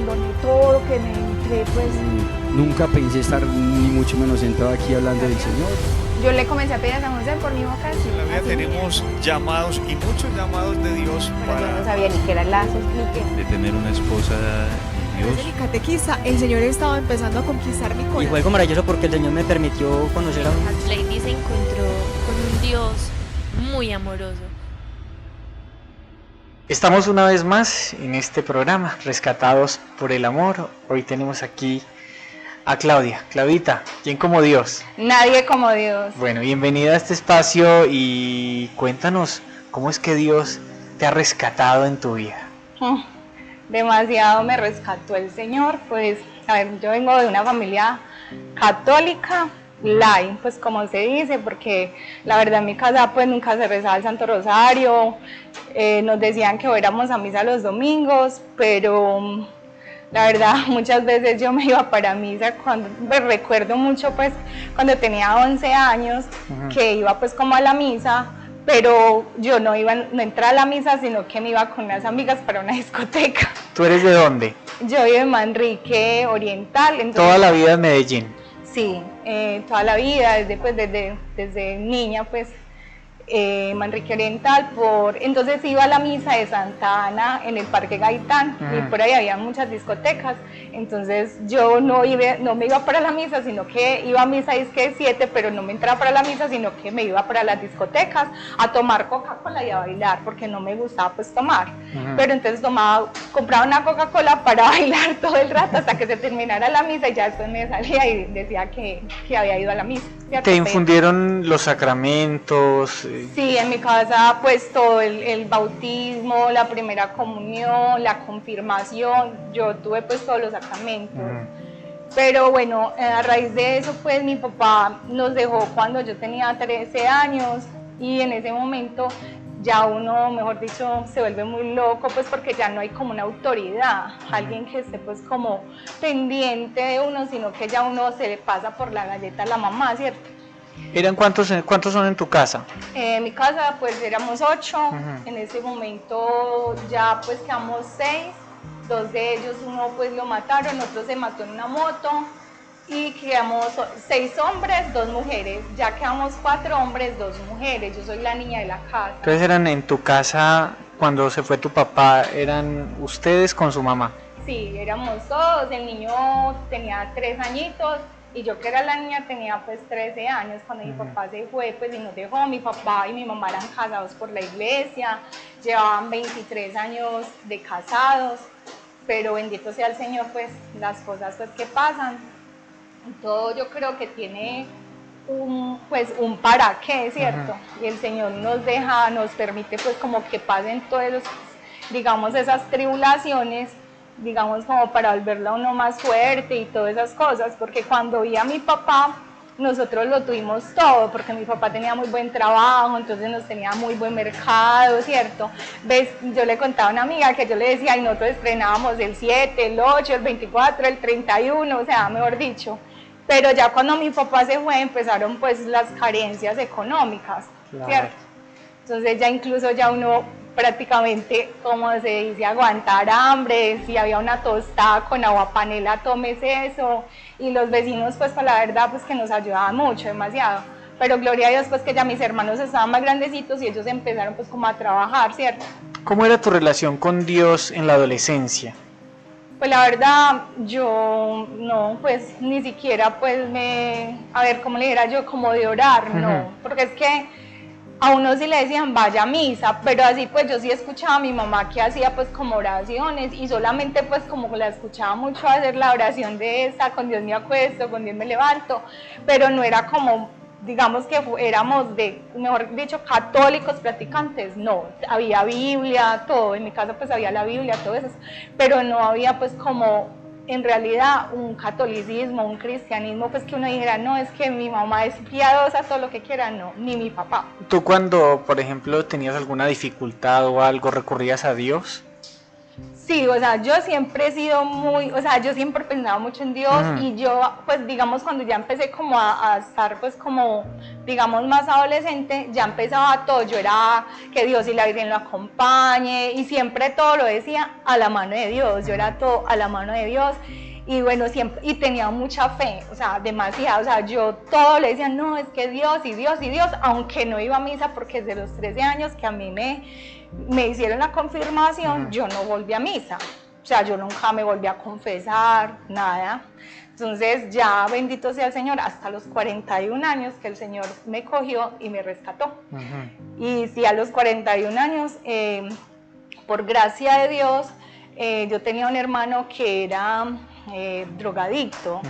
abandoné todo, que me entré pues... Nunca pensé estar ni mucho menos sentado aquí hablando del Señor. Yo le comencé a pedir a San José por mi vocación. En la vida tenemos llamados y muchos llamados de Dios Pero yo no para... sabía ni qué era el lazo, expliqué. De tener una esposa de Dios. Desde mi catequista, el Señor estaba empezando a conquistar mi corazón. Y fue algo maravilloso porque el Señor me permitió conocer a un... Lady se encontró con un Dios muy amoroso. Estamos una vez más en este programa, Rescatados por el Amor. Hoy tenemos aquí a Claudia. Claudita, ¿quién como Dios? Nadie como Dios. Bueno, bienvenida a este espacio y cuéntanos cómo es que Dios te ha rescatado en tu vida. Demasiado me rescató el Señor. Pues, a ver, yo vengo de una familia católica, light, pues como se dice, porque la verdad en mi casa pues nunca se rezaba el Santo Rosario, nos decían que fuéramos a misa los domingos, pero la verdad muchas veces yo me iba para misa, cuando recuerdo mucho pues cuando tenía 11 años, que iba pues como a la misa, pero yo no entraba a la misa, sino que me iba con unas amigas para una discoteca. ¿Tú eres de dónde? Yo vivo en Manrique Oriental. Entonces, toda la vida en Medellín. Sí, toda la vida, desde niña, pues, Manrique Oriental, entonces iba a la misa de Santa Ana en el Parque Gaitán, y por ahí había muchas discotecas, entonces yo no me iba para la misa, sino que iba a misa disque 7, pero no me entraba para la misa, sino que me iba para las discotecas a tomar Coca-Cola y a bailar, porque no me gustaba pues tomar, pero entonces compraba una Coca-Cola para bailar todo el rato hasta que se terminara la misa, y ya después me salía y decía que había ido a la misa. ¿Te infundieron los sacramentos? Sí, en mi casa pues todo, el bautismo, la primera comunión, la confirmación, yo tuve pues todos los sacramentos. Pero bueno, a raíz de eso pues mi papá nos dejó cuando yo tenía 13 años, y en ese momento ya uno, mejor dicho, se vuelve muy loco, pues porque ya no hay como una autoridad, alguien que esté pues como pendiente de uno, sino que ya uno se le pasa por la galleta a la mamá, ¿cierto? ¿Eran cuántos son en tu casa? En mi casa pues éramos 8, en ese momento ya pues quedamos 6, 2 de ellos, uno pues lo mataron, otro se mató en una moto, y quedamos 6 hombres, 2 mujeres, ya quedamos 4 hombres, 2 mujeres, yo soy la niña de la casa. Entonces eran en tu casa, cuando se fue tu papá, eran ustedes con su mamá. Sí, éramos todos, el niño tenía 3 añitos, y yo que era la niña tenía pues 13 años, cuando mi papá se fue pues y nos dejó. Mi papá y mi mamá eran casados por la iglesia, llevaban 23 años de casados, pero bendito sea el Señor, pues las cosas pues que pasan. Todo yo creo que tiene un para qué, ¿cierto? Y el Señor nos permite pues como que pasen todos digamos esas tribulaciones, digamos como para volverlo a uno más fuerte y todas esas cosas, porque cuando vi a mi papá, nosotros lo tuvimos todo, porque mi papá tenía muy buen trabajo, entonces nos tenía muy buen mercado, ¿cierto? ¿Ves? Yo le contaba a una amiga que yo le decía, y nosotros estrenábamos el 7, el 8, el 24, el 31, o sea, mejor dicho. Pero ya cuando mi papá se fue, empezaron pues las carencias económicas, claro, ¿cierto? Entonces ya incluso ya uno prácticamente, como se dice, aguantar hambre, si había una tostada con agua panela, tómese eso, y los vecinos pues la verdad pues que nos ayudaban mucho, demasiado, pero gloria a Dios pues que ya mis hermanos estaban más grandecitos y ellos empezaron pues como a trabajar, ¿cierto? ¿Cómo era tu relación con Dios en la adolescencia? Pues la verdad, yo no, pues ni siquiera pues a ver, ¿cómo le dijera yo? Como de orar, no, porque es que a uno sí le decían vaya a misa, pero así pues yo sí escuchaba a mi mamá que hacía pues como oraciones, y solamente pues como la escuchaba mucho hacer la oración de esa, con Dios me acuesto, con Dios me levanto, pero no era como, digamos que éramos mejor dicho, católicos practicantes, no, había Biblia, todo, en mi casa pues había la Biblia, todo eso, pero no había pues como en realidad un catolicismo, un cristianismo, pues que uno dijera, no, es que mi mamá es piadosa, todo lo que quiera, no, ni mi papá. ¿Tú cuando, por ejemplo, tenías alguna dificultad o algo, recurrías a Dios? Sí, o sea, yo siempre he sido muy, o sea, yo siempre he pensado mucho en Dios y yo, pues digamos, cuando ya empecé como a estar, pues como, digamos, más adolescente, ya empezaba todo, yo era que Dios y la Virgen lo acompañe y siempre todo lo decía a la mano de Dios, yo era todo a la mano de Dios. Y bueno, siempre, y tenía mucha fe, o sea, demasiado, o sea, yo todo le decía, no, es que Dios y Dios y Dios, aunque no iba a misa porque desde los 13 años que a mí me hicieron la confirmación, yo no volví a misa, o sea, yo nunca me volví a confesar, nada. Entonces ya, bendito sea el Señor, hasta los 41 años que el Señor me cogió y me rescató. Y sí, a los 41 años, por gracia de Dios, yo tenía un hermano que era drogadicto,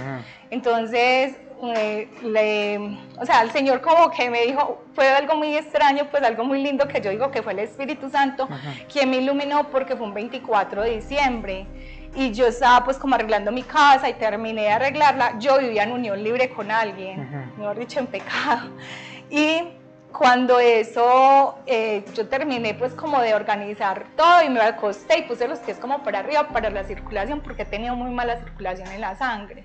entonces o sea, el Señor como que me dijo, fue algo muy extraño, pues algo muy lindo que yo digo que fue el Espíritu Santo quien me iluminó, porque fue un 24 de diciembre y yo estaba pues como arreglando mi casa y terminé de arreglarla, yo vivía en unión libre con alguien, mejor dicho, en pecado, y cuando eso, yo terminé pues como de organizar todo y me acosté y puse los pies como para arriba para la circulación porque he tenido muy mala circulación en la sangre,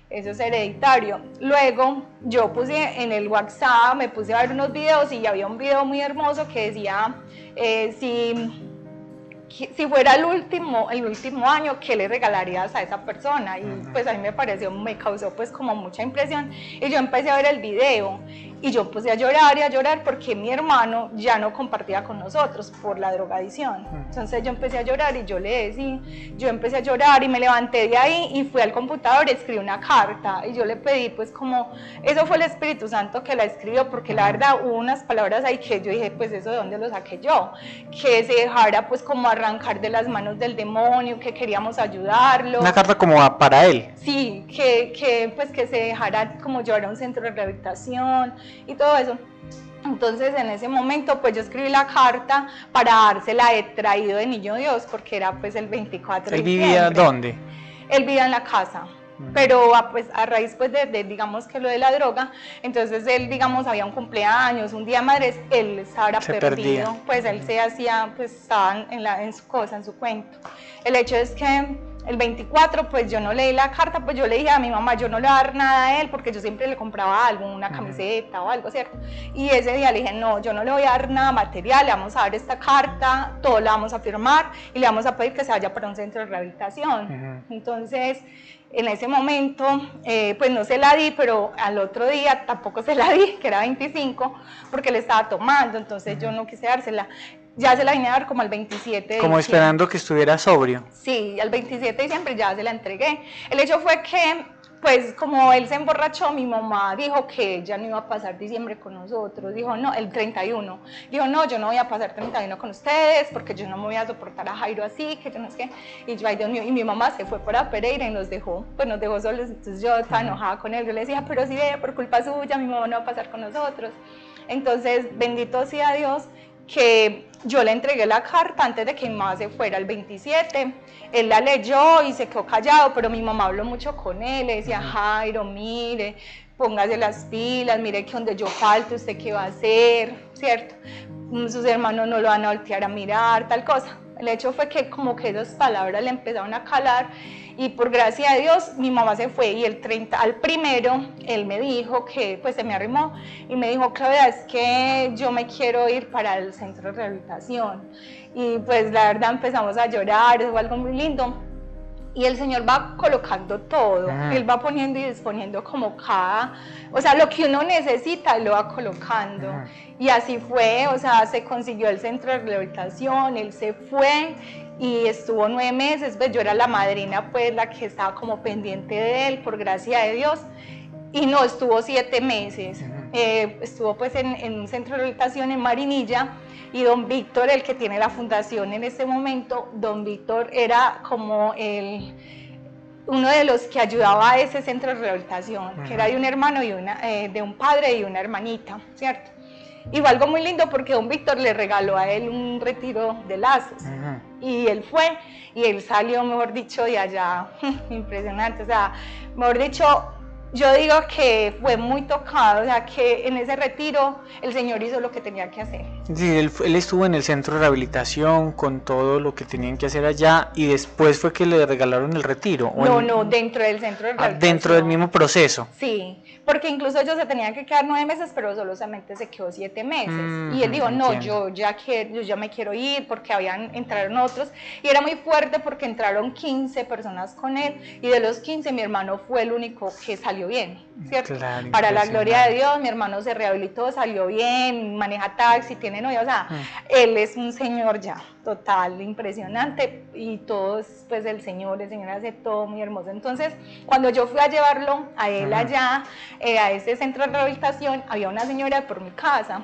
eso es hereditario. Luego yo puse en el WhatsApp, me puse a ver unos videos y había un video muy hermoso que decía, si fuera el último año, ¿qué le regalarías a esa persona? Y pues a mí me causó pues como mucha impresión y yo empecé a ver el video y yo puse a llorar porque mi hermano ya no compartía con nosotros por la drogadicción. Entonces yo empecé a llorar y yo le decía, yo empecé a llorar y me levanté de ahí y fui al computador y escribí una carta y yo le pedí pues como, eso fue el Espíritu Santo que la escribió, porque la verdad hubo unas palabras ahí que yo dije, pues eso de dónde lo saqué yo, que se dejara pues como arrancar de las manos del demonio, que queríamos ayudarlo. Una carta como para él. Sí, pues que se dejara como llevar a un centro de rehabilitación y todo eso. Entonces en ese momento pues yo escribí la carta para dársela de traído de Niño Dios, porque era pues el 24 de diciembre. ¿Él vivía dónde? Él vivía en la casa. Pero pues a raíz pues de digamos que lo de la droga, entonces él digamos había un cumpleaños, un día de madres, él estaba perdido, pues él se hacía, pues estaba en su cosa, en su cuento. El hecho es que el 24 pues yo no leí la carta, pues yo le dije a mi mamá, yo no le voy a dar nada a él porque yo siempre le compraba algo, una camiseta o algo, ¿cierto? Y ese día le dije, no, yo no le voy a dar nada material, le vamos a dar esta carta, todo la vamos a firmar y le vamos a pedir que se vaya para un centro de rehabilitación. Entonces en ese momento, pues no se la di, pero al otro día tampoco se la di, que era 25, porque le estaba tomando, entonces yo no quise dársela. Ya se la vine a dar como el 27 de diciembre. Como esperando que estuviera sobrio. Sí, el 27 de diciembre ya se la entregué. El hecho fue que, pues como él se emborrachó, mi mamá dijo que ella no iba a pasar diciembre con nosotros. Dijo, no, el 31. Dijo, no, yo no voy a pasar 31 con ustedes porque yo no me voy a soportar a Jairo así, que yo no sé qué. Y yo, ay Dios mío, y mi mamá se fue para Pereira y nos dejó solos. Entonces yo estaba enojada con él. Yo le decía, pero si ve, por culpa suya, mi mamá no va a pasar con nosotros. Entonces, bendito sea Dios, que yo le entregué la carta antes de que mi mamá se fuera el 27, él la leyó y se quedó callado, pero mi mamá habló mucho con él, le decía, Jairo, mire, póngase las pilas, mire que donde yo falte, ¿usted qué va a hacer? ¿Cierto? Sus hermanos no lo van a voltear a mirar, tal cosa. El hecho fue que como que esas palabras le empezaron a calar y por gracia de Dios mi mamá se fue y el 30 al primero él me dijo que pues se me arrimó y me dijo, Claudia, es que yo me quiero ir para el centro de rehabilitación y pues la verdad empezamos a llorar, es algo muy lindo. Y el Señor va colocando todo, Él va poniendo y disponiendo como o sea, lo que uno necesita, Él lo va colocando. Y así fue, o sea, se consiguió el centro de rehabilitación, él se fue y estuvo 9 meses, pues yo era la madrina, pues la que estaba como pendiente de él, por gracia de Dios. Y no, estuvo 7 meses, estuvo pues en un centro de rehabilitación en Marinilla. Y don Víctor, el que tiene la fundación en este momento, don Víctor era como uno de los que ayudaba a ese centro de rehabilitación, que era de un hermano y de un padre y una hermanita, ¿cierto? Y fue algo muy lindo porque don Víctor le regaló a él un retiro de lazos. Y él fue, y él salió, mejor dicho, de allá, impresionante, o sea, mejor dicho, yo digo que fue muy tocado, o sea, que en ese retiro el Señor hizo lo que tenía que hacer. Sí, él estuvo en el centro de rehabilitación con todo lo que tenían que hacer allá y después fue que le regalaron el retiro. No, dentro del centro de rehabilitación. Dentro del mismo proceso. Sí, porque incluso ellos se tenían que quedar 9 meses, pero solamente se quedó 7 meses. Y él dijo, no, yo ya me quiero ir, porque entraron otros. Y era muy fuerte porque entraron 15 personas con él, y de los 15 mi hermano fue el único que salió bien, ¿cierto? Claro, para la gloria de Dios, mi hermano se rehabilitó, salió bien, maneja taxi, tiene novia, o sea, él es un señor ya, total, impresionante, y todos, pues el Señor hace todo muy hermoso. Entonces, cuando yo fui a llevarlo a él allá, a ese centro de rehabilitación, había una señora por mi casa.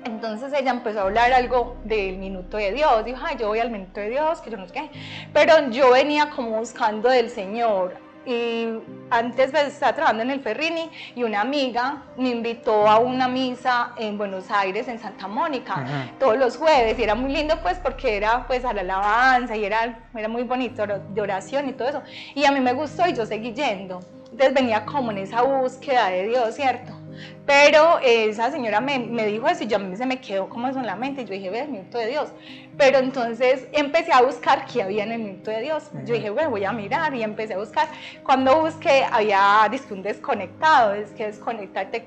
Entonces ella empezó a hablar algo del minuto de Dios, dijo, ay, yo voy al minuto de Dios, que yo no sé qué, pero yo venía como buscando del Señor. Y antes pues, estaba trabajando en el Ferrini y una amiga me invitó a una misa en Buenos Aires, en Santa Mónica, todos los jueves, y era muy lindo pues porque era pues a la alabanza y era muy bonito de oración y todo eso, y a mí me gustó y yo seguí yendo. Entonces venía como en esa búsqueda de Dios, ¿cierto? Pero esa señora me dijo eso y a mí se me quedó como eso en la mente y yo dije, ve, el minuto de Dios. Pero entonces empecé a buscar qué había en el minuto de Dios. Yo dije, bueno, voy a mirar, y empecé a buscar. Cuando busqué había un desconectado, es que desconectarte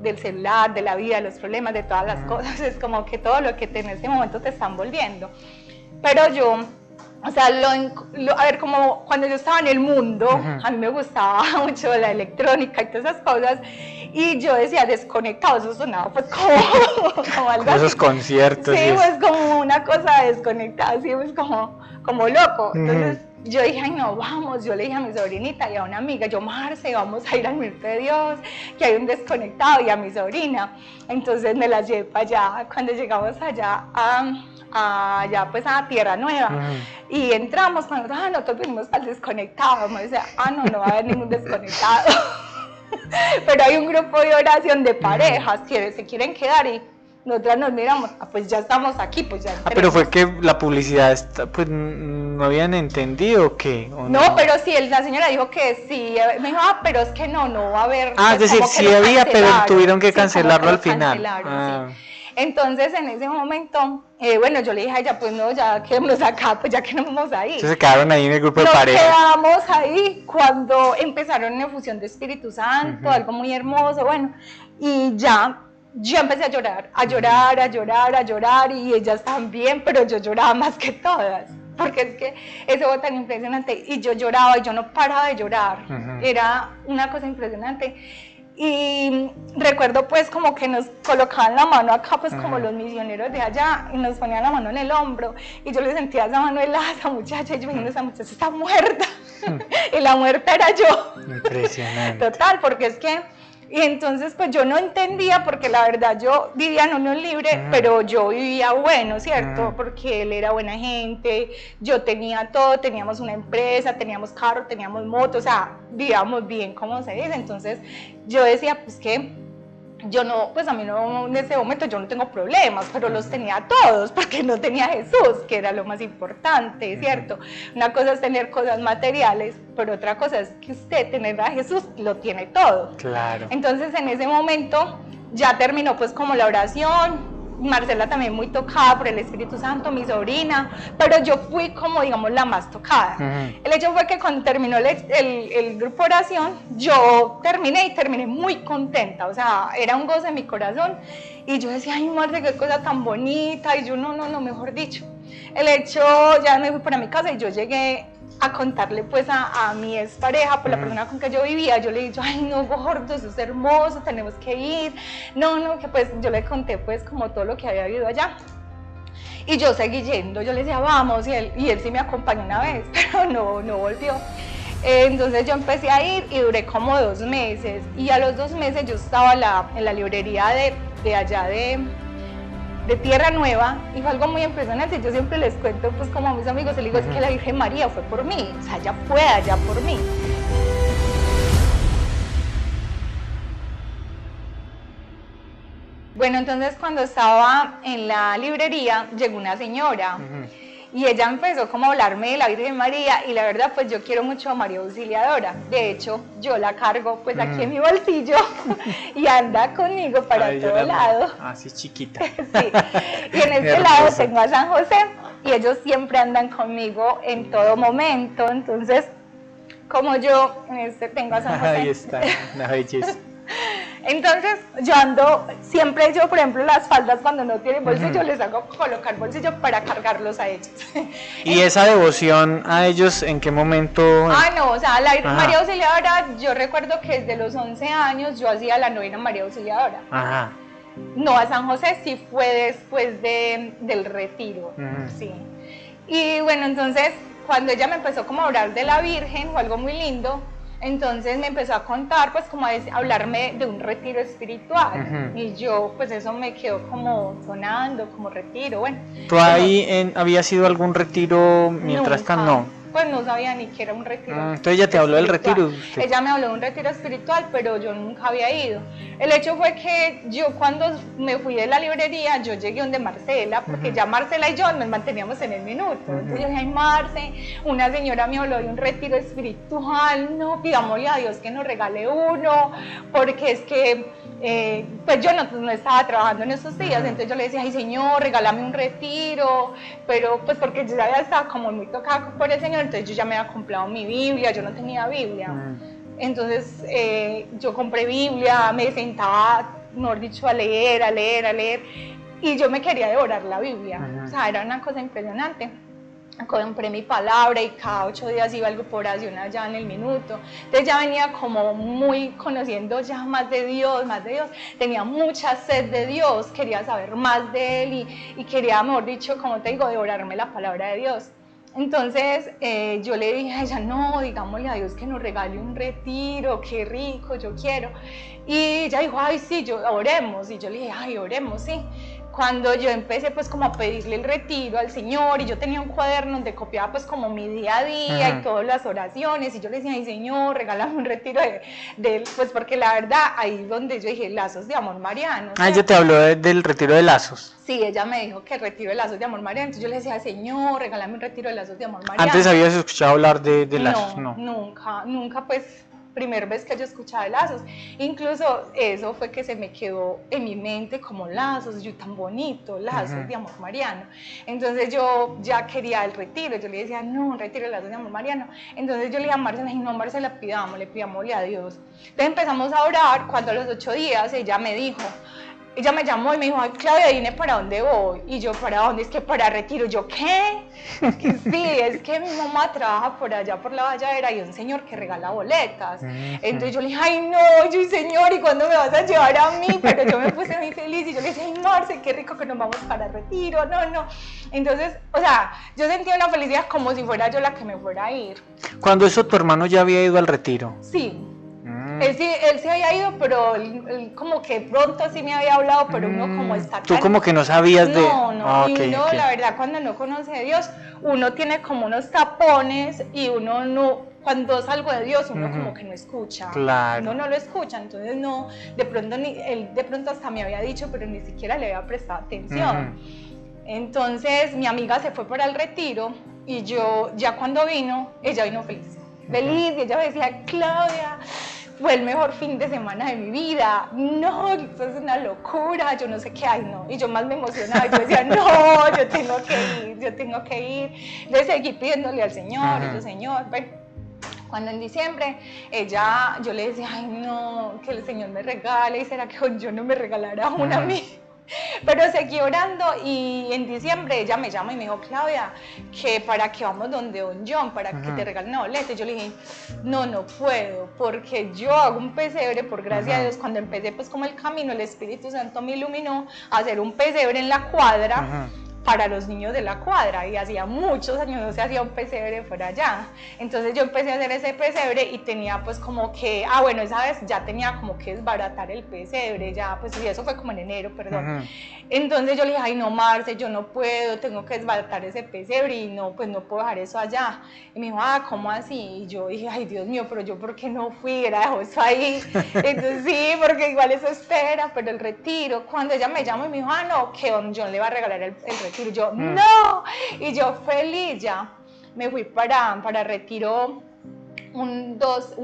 del celular, de la vida, de los problemas, de todas las cosas. Es como que todo lo que en ese momento te están volviendo. Pero yo... O sea, a ver, como cuando yo estaba en el mundo, a mí me gustaba mucho la electrónica y todas esas cosas, y yo decía desconectado, eso sonaba pues como algo esos así. conciertos. Sí, pues como una cosa desconectada, así pues como loco. Entonces yo dije, ay no, vamos, yo le dije a mi sobrinita y a una amiga, yo, Marce, vamos a ir al minuto de Dios, que hay un desconectado, y a mi sobrina. Entonces me las llevé para allá. Cuando llegamos allá allá pues a Tierra Nueva, y entramos, cuando nosotros vinimos al desconectado, me decía, no va a haber ningún desconectado. Pero hay un grupo de oración de parejas que se quieren quedar, y nosotras nos miramos, pues ya estamos aquí, pues ya entremos. Pero fue que la publicidad, pues no habían entendido que... No, pero sí, la señora dijo que sí, me dijo, pero es que no va a haber... Es decir, sí había, pero tuvieron que cancelarlo al final. Sí. Entonces, en ese momento, bueno, yo le dije a ella, pues no, ya quedémonos acá, pues ya que no vamos ahí. Entonces se quedaron ahí en el grupo de parejas. Nos quedamos ahí cuando empezaron una efusión de Espíritu Santo, algo muy hermoso, bueno, y ya, yo empecé a llorar, y ellas también, pero yo lloraba más que todas, porque es que eso fue tan impresionante, y yo lloraba y yo no paraba de llorar, era una cosa impresionante. Y recuerdo pues como que nos colocaban la mano acá, pues como los misioneros de allá, y nos ponían la mano en el hombro, y yo le sentía esa mano helada a esa muchacha, y yo dije, esa muchacha está muerta, y la muerta era yo. Impresionante. Total, porque es que, y entonces pues yo no entendía, porque la verdad yo vivía en unión libre, pero yo vivía bueno, ¿cierto? Porque él era buena gente, yo tenía todo, teníamos una empresa, teníamos carro, teníamos moto, o sea, vivíamos bien, como se dice. Entonces yo decía, pues que yo no, pues a mí no, en ese momento yo no tengo problemas, pero los tenía todos, porque no tenía a Jesús, que era lo más importante, ¿cierto? Una cosa es tener cosas materiales, pero otra cosa es que usted tener a Jesús lo tiene todo. Claro. Entonces en ese momento ya terminó pues como la oración, Marcela también muy tocada por el Espíritu Santo, mi sobrina, pero yo fui como digamos la más tocada. El hecho fue que cuando terminó el grupo de oración, yo terminé muy contenta, o sea, era un gozo en mi corazón, y yo decía, ay Marce, qué cosa tan bonita, y yo no, mejor dicho. El hecho, ya me fui para mi casa y yo llegué a contarle pues a mi expareja, por la persona con que yo vivía, yo le dije, ay no gordo, eso es hermoso, tenemos que ir, no, que pues yo le conté pues como todo lo que había vivido allá, y yo seguí yendo, yo le decía vamos, y él sí me acompañó una vez, pero no volvió. Entonces yo empecé a ir y duré como 2 meses, y a los 2 meses yo estaba en la librería de allá de Tierra Nueva, y fue algo muy impresionante. Yo siempre les cuento pues como a mis amigos, les digo, es que la Virgen María fue por mí, o sea, ella fue allá por mí. Bueno, entonces cuando estaba en la librería llegó una señora Y ella empezó como a hablarme de la Virgen María y la verdad pues yo quiero mucho a María Auxiliadora. De hecho, yo la cargo pues aquí en mi bolsillo y anda conmigo para Ay, todo lado. Así chiquita. Sí. Y en este lado tengo a San José y ellos siempre andan conmigo en todo momento. Entonces, como yo tengo a San José. Ahí está, una belleza. Entonces yo ando, siempre yo por ejemplo las faldas cuando no tienen bolsillo les hago colocar bolsillo para cargarlos a ellos. ¿Y esa devoción a ellos en qué momento? Ah, no, o sea, la Ajá. María Auxiliadora, yo recuerdo que desde los 11 años yo hacía la novena María Auxiliadora. Ajá. No, a San José sí fue después del retiro, sí. Y bueno, entonces cuando ella me empezó como a hablar de la Virgen, fue algo muy lindo. Entonces me empezó a contar, pues como a hablarme de un retiro espiritual. Y yo, pues eso me quedó como sonando, como retiro, bueno. ¿Tú ahí habías ido a algún retiro mientras Nunca. tanto? No. Pues no sabía ni que era un retiro. Entonces ella te habló del espiritual. retiro. Sí. Ella me habló de un retiro espiritual, pero yo nunca había ido. El hecho fue que yo cuando me fui de la librería, yo llegué donde Marcela, porque ya Marcela y yo nos manteníamos en el minuto. Entonces yo dije, ay Marce, una señora me habló de un retiro espiritual, no, pidámosle a Dios que nos regale uno, porque es que pues yo no estaba trabajando en esos días, entonces yo le decía, ay Señor, regálame un retiro, pero pues porque yo ya estaba como muy tocada por el Señor, entonces yo ya me había comprado mi Biblia, yo no tenía Biblia. Entonces yo compré Biblia, me sentaba, mejor dicho, a leer, y yo me quería devorar la Biblia. O sea, era una cosa impresionante. Compré mi palabra y cada 8 días iba algo por oración allá en el minuto. Entonces ya venía como muy conociendo ya más de Dios, tenía mucha sed de Dios, quería saber más de Él y quería, mejor dicho, como te digo, devorarme la palabra de Dios. Entonces yo le dije a ella, no, digámosle a Dios que nos regale un retiro, qué rico, yo quiero. Y ella dijo, ay sí, oremos. Y yo le dije, ay, oremos, sí. Cuando yo empecé pues como a pedirle el retiro al Señor y yo tenía un cuaderno donde copiaba pues como mi día a día y todas las oraciones y yo le decía, ay Señor, regálame un retiro de él, pues porque la verdad ahí donde yo dije, lazos de amor mariano. Ah, ella te habló del retiro de lazos. Sí, ella me dijo que el retiro de lazos de amor mariano, entonces yo le decía, Señor, regálame un retiro de lazos de amor mariano. ¿Antes habías escuchado hablar de lazos? No, nunca pues... Primera vez que yo escuchaba de lazos, incluso eso fue que se me quedó en mi mente como lazos, yo tan bonito, lazos de amor mariano. Entonces yo ya quería el retiro, yo le decía, no, un retiro de lazos de amor mariano. Entonces yo le dije a Marcela, no, Marcela, pidámosle a Dios. Entonces empezamos a orar, cuando a los 8 días ella me me llamó y me dijo, ay Claudia, dime para dónde voy. Y yo, ¿para dónde? Es que para retiro. Yo, ¿qué? Que sí, es que mi mamá trabaja por allá por la Valladera y un señor que regala boletas. Entonces yo le dije, ay no, yo, Señor, ¿y cuándo me vas a llevar a mí? Pero yo me puse muy feliz y yo le dije, ay Marce, qué rico que nos vamos para retiro, no. Entonces, o sea, yo sentía una felicidad como si fuera yo la que me fuera a ir. ¿Cuándo eso tu hermano ya había ido al retiro? Sí. Él sí había ido, pero él como que pronto sí me había hablado, pero uno como está Tú como que no sabías de... No, y uno la verdad cuando no conoce a Dios, uno tiene como unos tapones y uno no, cuando salgo de Dios uno como que no escucha, claro. Uno no lo escucha, entonces no, de pronto él de pronto hasta me había dicho, pero ni siquiera le había prestado atención. Entonces mi amiga se fue para el retiro y yo ya cuando vino, ella vino feliz, y ella me decía, Claudia, fue el mejor fin de semana de mi vida, no, esto es una locura, yo no sé qué hay, no, y yo más me emocionaba, yo decía, no, yo tengo que ir, le seguí pidiéndole al Señor, y yo, Señor, bueno, cuando en diciembre, yo le decía, ay no, que el Señor me regale, y será que yo no me regalará una a mí. Pero seguí orando y en diciembre ella me llama y me dijo, Claudia, que para que vamos donde don John, para que te regalen una boleta. Y yo le dije, no puedo, porque yo hago un pesebre, por gracia de Dios. Cuando empecé pues como el camino, el Espíritu Santo me iluminó a hacer un pesebre en la cuadra, para los niños de la cuadra, y hacía muchos años no se hacía un pesebre por allá. Entonces yo empecé a hacer ese pesebre y tenía pues como que, bueno, esa vez ya tenía como que desbaratar el pesebre, ya pues, y eso fue como en enero, perdón. Entonces yo le dije, ay no Marce, yo no puedo, tengo que desbaratar ese pesebre y no, pues no puedo dejar eso allá. Y me dijo, ¿cómo así? Y yo dije, ay Dios mío, pero yo ¿por qué no fui? Dejó eso ahí. Entonces sí, porque igual eso espera, pero el retiro, cuando ella me llamó y me dijo, no, que don John le va a regalar el retiro. retiro. Yo, no, y yo feliz ya. Me fui para retiro un 12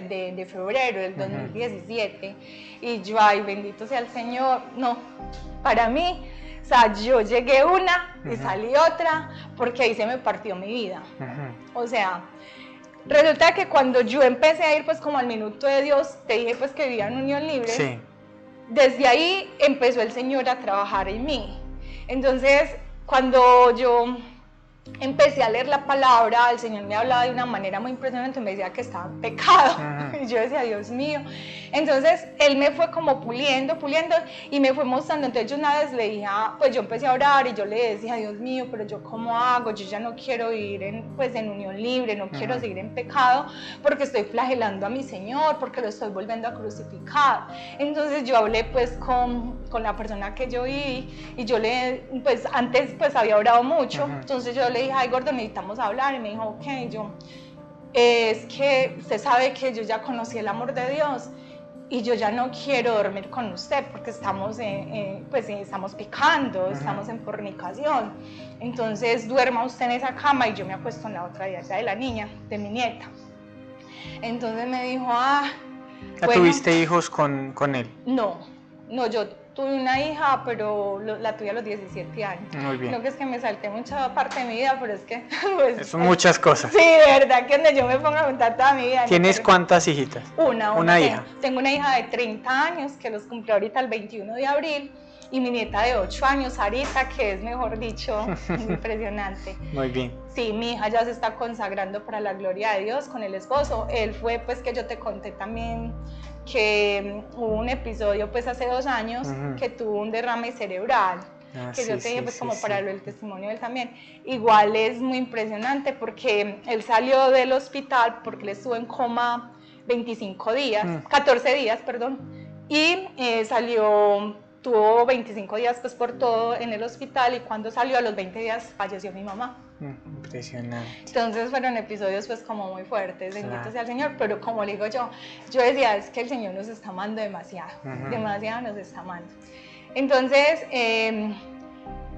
de febrero del 2017 y yo, ay, bendito sea el Señor, no, para mí, o sea, yo llegué una y salí otra porque ahí se me partió mi vida, o sea, resulta que cuando yo empecé a ir pues como al minuto de Dios, te dije pues que vivía en unión libre, Sí. desde ahí empezó el Señor a trabajar en mí, entonces cuando yo empecé a leer la palabra, el Señor me hablaba de una manera muy impresionante, me decía que estaba en pecado, y yo decía, Dios mío, entonces Él me fue como puliendo, y me fue mostrando, entonces yo una vez le dije, pues yo empecé a orar, y yo le decía, Dios mío, pero yo cómo hago, yo ya no quiero vivir en unión libre, no quiero seguir en pecado, porque estoy flagelando a mi Señor, porque lo estoy volviendo a crucificar, entonces yo hablé pues con la persona que yo vi, y yo pues antes pues había orado mucho, entonces yo le dije, ay gordo, necesitamos hablar, y me dijo, ok, yo, es que usted sabe que yo ya conocí el amor de Dios, y yo ya no quiero dormir con usted, porque estamos, pues estamos pecando, estamos en fornicación, entonces duerma usted en esa cama, y yo me acuesto en la otra de la niña, de mi nieta, entonces me dijo, ¿Ya bueno, tuviste hijos con él? No, yo tuve una hija, pero la tuve a los 17 años. Muy bien. Creo que es que me salté mucha parte de mi vida, pero es que... Pues, Son muchas cosas. Sí, de verdad, que donde yo me pongo a contar toda mi vida. ¿Tienes cuántas hijitas? Una hija. Tengo una hija de 30 años, que los cumplió ahorita el 21 de abril, y mi nieta de 8 años, Sarita, que es, mejor dicho, impresionante. Muy bien. Sí, mi hija ya se está consagrando para la gloria de Dios con el esposo. Él fue, pues, que yo te conté también que hubo un episodio, pues, hace 2 años, que tuvo un derrame cerebral. Que Sí, yo te dije, pues, sí, como sí. para el testimonio de él también. Igual es muy impresionante porque él salió del hospital porque él estuvo en coma 25 días, 14 días, perdón, y tuvo 25 días pues por todo en el hospital, y cuando salió a los 20 días falleció mi mamá. Impresionante. Entonces fueron episodios pues como muy fuertes, bendito Claro. sea el Señor, pero como le digo yo decía, es que el Señor nos está amando demasiado, demasiado nos está amando. Entonces,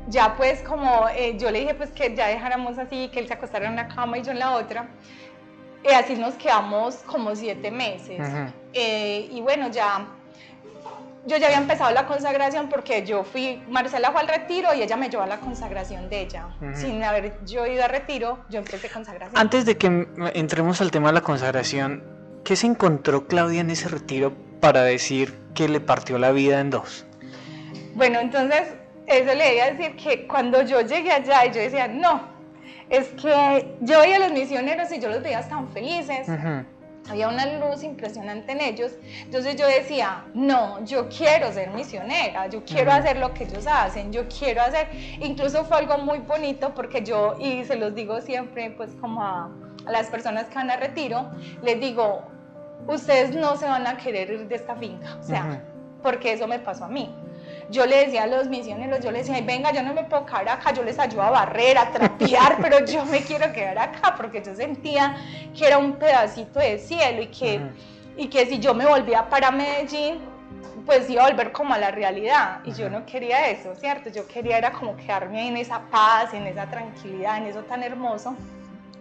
ya pues como yo le dije pues que ya dejáramos así, que él se acostara en una cama y yo en la otra, así nos quedamos como 7 meses. Y bueno, yo ya había empezado la consagración porque Marcela fue al retiro y ella me llevó a la consagración de ella. Sin haber yo ido a retiro, yo empecé consagración. Antes de que entremos al tema de la consagración, ¿qué se encontró Claudia en ese retiro para decir que le partió la vida en dos? Bueno, entonces, eso le iba a decir que cuando yo llegué allá y yo decía, no, es que yo veía a los misioneros y yo los veía tan felices, había una luz impresionante en ellos, entonces yo decía, no, yo quiero ser misionera, yo quiero hacer lo que ellos hacen, yo quiero hacer, incluso fue algo muy bonito porque y se los digo siempre pues como a las personas que van a retiro, les digo, ustedes no se van a querer ir de esta finca, o sea, porque eso me pasó a mí. Yo le decía a los misioneros, yo les decía, venga, yo no me puedo quedar acá, yo les ayudo a barrer, a trapear, pero yo me quiero quedar acá, porque yo sentía que era un pedacito de cielo y que si yo me volvía para Medellín, pues iba a volver como a la realidad, y yo no quería eso, ¿cierto? Yo quería era como quedarme en esa paz, en esa tranquilidad, en eso tan hermoso,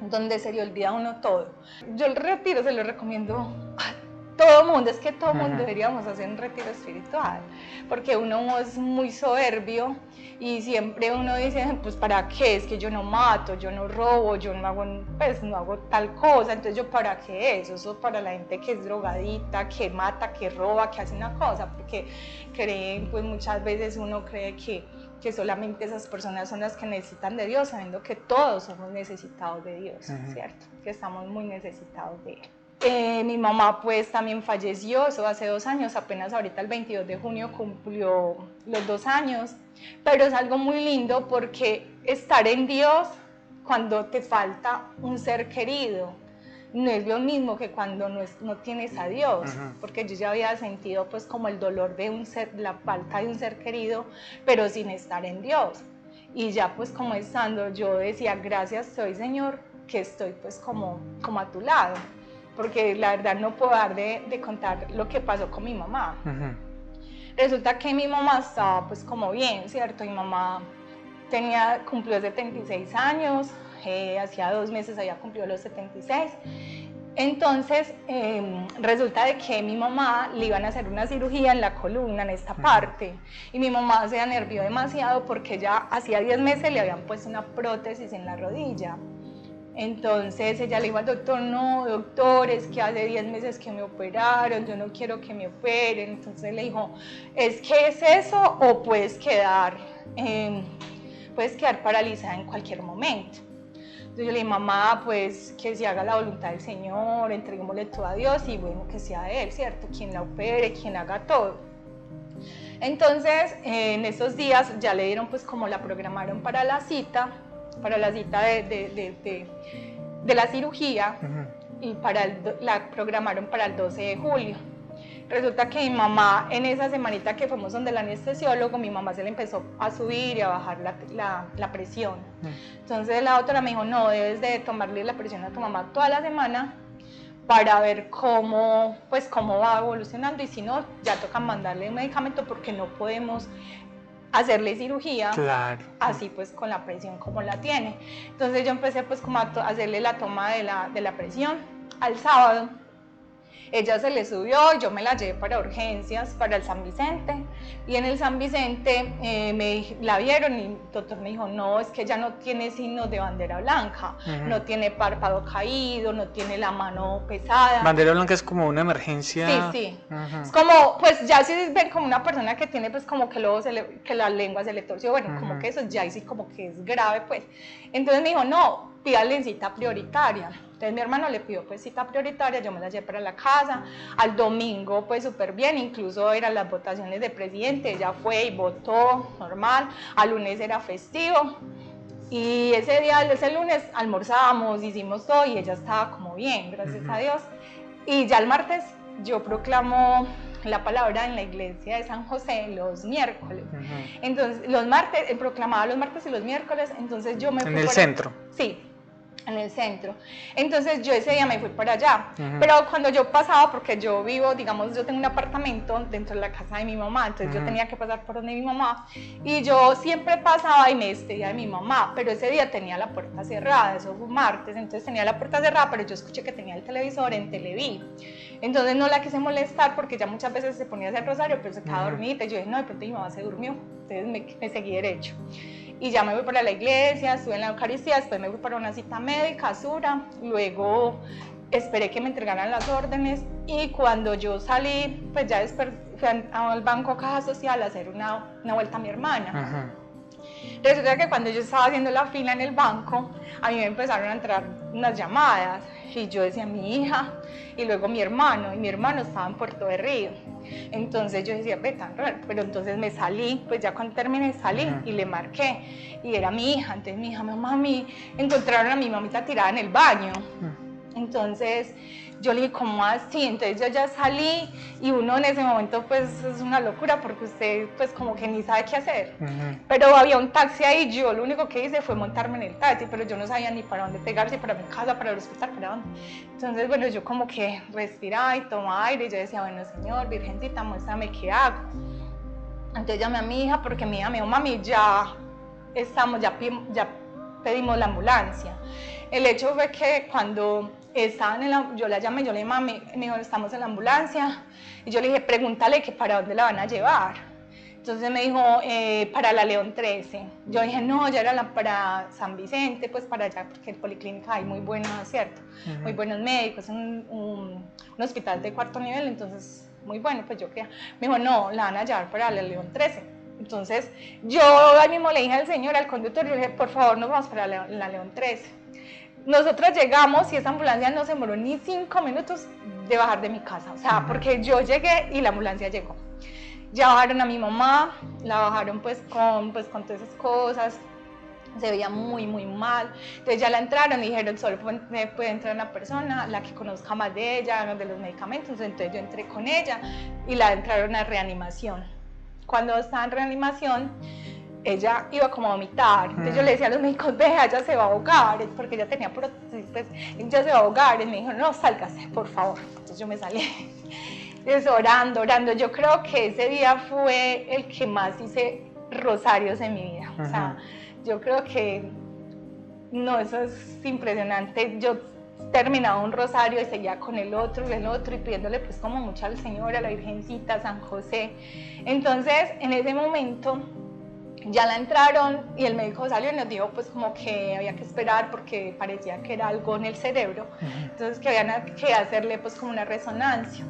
donde se le olvida a uno todo. Yo el retiro se lo recomiendo a todo mundo, es que todo mundo deberíamos hacer un retiro espiritual, porque uno es muy soberbio y siempre uno dice, pues ¿para qué? Es que yo no mato, yo no robo, yo no hago, pues, no hago tal cosa, entonces yo ¿para qué eso? Eso para la gente que es drogadita, que mata, que roba, que hace una cosa, porque creen, pues muchas veces uno cree que solamente esas personas son las que necesitan de Dios, sabiendo que todos somos necesitados de Dios, ¿cierto? Que estamos muy necesitados de Él. Mi mamá pues también falleció, eso hace 2 años, apenas ahorita el 22 de junio cumplió los 2 años, pero es algo muy lindo porque estar en Dios cuando te falta un ser querido no es lo mismo que cuando no tienes a Dios, porque yo ya había sentido pues como el dolor de la falta de un ser querido, pero sin estar en Dios, y ya pues como estando yo decía, gracias soy Señor que estoy pues como a tu lado, porque la verdad no puedo dar de contar lo que pasó con mi mamá. Resulta que mi mamá estaba pues como bien, ¿cierto? Mi mamá cumplió 76 años, hacía 2 meses había cumplido los 76. Entonces, resulta de que mi mamá le iban a hacer una cirugía en la columna, en esta parte, y mi mamá se nervió demasiado porque ya hacía 10 meses le habían puesto una prótesis en la rodilla. Entonces ella le dijo al doctor, no, doctor, es que hace 10 meses que me operaron, yo no quiero que me operen. Entonces le dijo, es que es eso o puedes quedar paralizada en cualquier momento. Entonces yo le dije, mamá, pues que se haga la voluntad del Señor, entreguémosle todo a Dios y bueno, que sea Él, ¿cierto? Quien la opere, quien haga todo. Entonces, en esos días ya le dieron, pues como la programaron para la cita de la cirugía, y la programaron para el 12 de julio. Resulta que mi mamá, en esa semanita que fuimos donde el anestesiólogo, mi mamá se le empezó a subir y a bajar la presión. Entonces la doctora me dijo, no, debes de tomarle la presión a tu mamá toda la semana para ver cómo va evolucionando, y si no, ya toca mandarle un medicamento porque no podemos hacerle cirugía, claro, así pues con la presión como la tiene. Entonces yo empecé pues como a hacerle la toma de la presión. Al sábado ella se le subió, yo me la llevé para urgencias, para el San Vicente, y en el San Vicente la vieron y el doctor me dijo, no, es que ella no tiene signos de bandera blanca, no tiene párpado caído, no tiene la mano pesada. Bandera blanca es como una emergencia. Sí. Es como, pues ya si ven como una persona que tiene pues como que luego que la lengua se le torció, bueno, como que eso ya sí como que es grave pues. Entonces me dijo, no, pídale cita prioritaria. Entonces mi hermano le pidió pues cita prioritaria, yo me la llevé para la casa. Al domingo pues súper bien, incluso eran las votaciones de presidente, ella fue y votó normal. Al lunes era festivo y ese lunes almorzamos, hicimos todo y ella estaba como bien, gracias a Dios. Y ya el martes yo proclamo la palabra en la iglesia de San José los miércoles. Entonces los martes, proclamaba los martes y los miércoles, entonces yo me fui ¿En el centro? Sí, en el centro. Entonces yo ese día me fui para allá, pero cuando yo pasaba, porque yo vivo, digamos, yo tengo un apartamento dentro de la casa de mi mamá, entonces yo tenía que pasar por donde mi mamá, y yo siempre pasaba y me despedía de mi mamá, pero ese día tenía la puerta cerrada, eso fue un martes, entonces tenía la puerta cerrada, pero yo escuché que tenía el televisor en Televí. Entonces no la quise molestar porque ya muchas veces se ponía a hacer rosario, pero se quedaba dormida, y yo dije, no, de pronto mi mamá se durmió, entonces me seguí derecho. Y ya me fui para la iglesia, estuve en la Eucaristía, después me fui para una cita médica, Sura, luego esperé que me entregaran las órdenes, y cuando yo salí, pues ya después fui al banco Caja Social a hacer una vuelta a mi hermana. Resulta que cuando yo estaba haciendo la fila en el banco, a mí me empezaron a entrar unas llamadas, y yo decía mi hija, y luego mi hermano, y mi hermano estaba en Puerto de Río. Entonces yo decía, ve tan raro, pero entonces me salí, pues ya cuando terminé salí y le marqué, y era mi hija. Entonces mi hija, mami, encontraron a mi mamita tirada en el baño. Entonces yo le dije, ¿cómo así? Entonces yo ya salí, y uno en ese momento pues es una locura porque usted pues como que ni sabe qué hacer. Pero había un taxi ahí, yo lo único que hice fue montarme en el taxi, pero yo no sabía ni para dónde pegar, si para mi casa, para el hospital, para dónde. Entonces bueno, yo como que respiraba y tomaba aire, y yo decía, bueno, Señor, Virgencita, muéstrame qué hago. Entonces llamé a mi hija porque mi hija me dijo, mami, ya pedimos la ambulancia. El hecho fue que cuando estaban yo la llamé, yo le dije, mami, me dijo, estamos en la ambulancia, y yo le dije, pregúntale que para dónde la van a llevar. Entonces me dijo, para la León 13. Yo dije, no, ya era para San Vicente, pues para allá, porque en Policlínica hay muy buenos, ¿cierto? Muy buenos médicos, un hospital de 4º nivel, entonces muy bueno, pues yo creía. Me dijo, no, la van a llevar para la León 13. Entonces yo ahí mismo le dije al señor, al conductor, yo le dije, por favor, nos vamos para la León 13. Nosotros llegamos y esa ambulancia no se demoró ni 5 minutos de bajar de mi casa, o sea, porque yo llegué y la ambulancia llegó. Ya bajaron a mi mamá, la bajaron pues con todas esas cosas, se veía muy mal. Entonces ya la entraron y dijeron, solo puede entrar una persona, la que conozca más de ella, de los medicamentos. Entonces yo entré con ella y la entraron a reanimación. Cuando estaba en reanimación, ella iba como a vomitar, entonces yo le decía a los médicos, vea, ella se va a ahogar, porque ella tenía prótesis, pues ella se va a ahogar, y me dijo, no, sálgase, por favor. Entonces yo me salí, Es orando, orando. Yo creo que ese día fue el que más hice rosarios en mi vida. O sea, yo creo que, no, eso es impresionante. Yo terminaba un rosario y seguía con el otro y pidiéndole pues como mucho al Señor, a la Virgencita, a San José. Entonces, en ese momento ya la entraron y el médico salió y nos dijo pues como que había que esperar porque parecía que era algo en el cerebro, entonces que había que hacerle pues como una resonancia.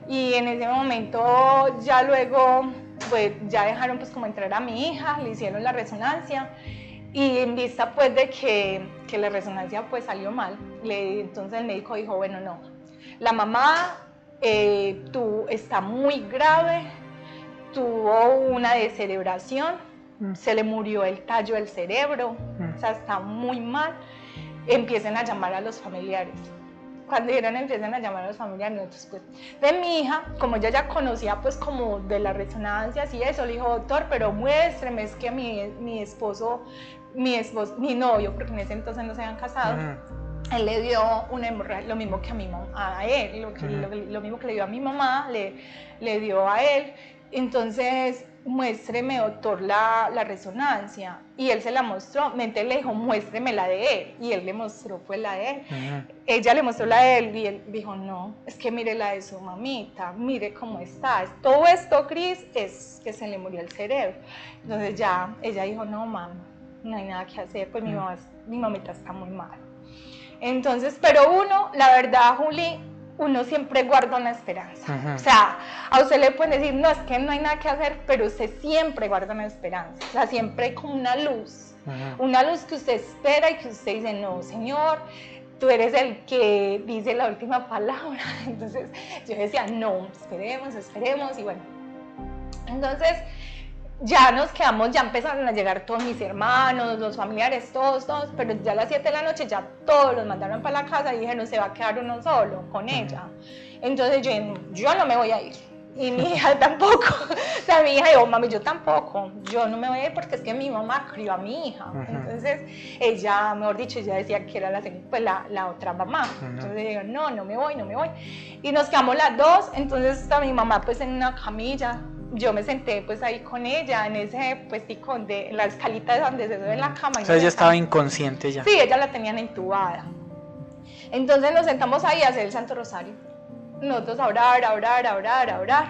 Y en ese momento ya luego pues ya dejaron pues como entrar a mi hija, le hicieron la resonancia y en vista pues de que la resonancia pues salió mal, entonces el médico dijo, bueno, no, la mamá está muy grave, tuvo una descerebración, se le murió el tallo del cerebro, o sea, está muy mal, empiecen a llamar a los familiares. Cuando dijeron empiezan a llamar a los familiares, nosotros pues, de mi hija, como ella ya conocía pues como de las resonancias y eso, le dijo, doctor, pero muéstreme, es que mi esposo, mi novio, porque en ese entonces no se habían casado, él le dio una hemorragia, lo mismo que a él, lo mismo que le dio a mi mamá, le dio a él. Entonces, muéstreme, doctor, la resonancia. Y él se la mostró, entonces le dijo, muéstreme la de él. Y él le mostró pues la de él. Ella le mostró la de él y él dijo, no, es que mire la de su mamita, mire cómo está. Todo esto, Cris, es que se le murió el cerebro. Entonces ya, ella dijo, no, mamá, no hay nada que hacer, pues mi mamita está muy mal. Entonces, pero uno, la verdad, Juli, uno siempre guarda una esperanza. O sea, a usted le pueden decir, no, es que no hay nada que hacer, pero usted siempre guarda una esperanza. O sea, siempre hay como una luz que usted espera y que usted dice, no, Señor, tú eres el que dice la última palabra. Entonces, yo decía, no, esperemos, y bueno. Entonces, ya nos quedamos, ya empezaron a llegar todos mis hermanos, los familiares, todos, pero ya a las 7 de la noche ya todos los mandaron para la casa y dijeron, se va a quedar uno solo con ella. Entonces yo no me voy a ir, y mi hija tampoco. O sea, mi hija dijo, mami, yo tampoco, yo no me voy a ir porque es que mi mamá crió a mi hija. Entonces ella, mejor dicho, ella decía que era la otra mamá. Entonces digo, no me voy. Y nos quedamos las dos, entonces está mi mamá pues en una camilla. Yo me senté pues ahí con ella en ese puestico de la escalita donde se sube en la cama. O sea, ella estaba inconsciente ya. Sí, ella la tenían entubada. Entonces nos sentamos ahí a hacer el Santo Rosario. Nosotros a orar.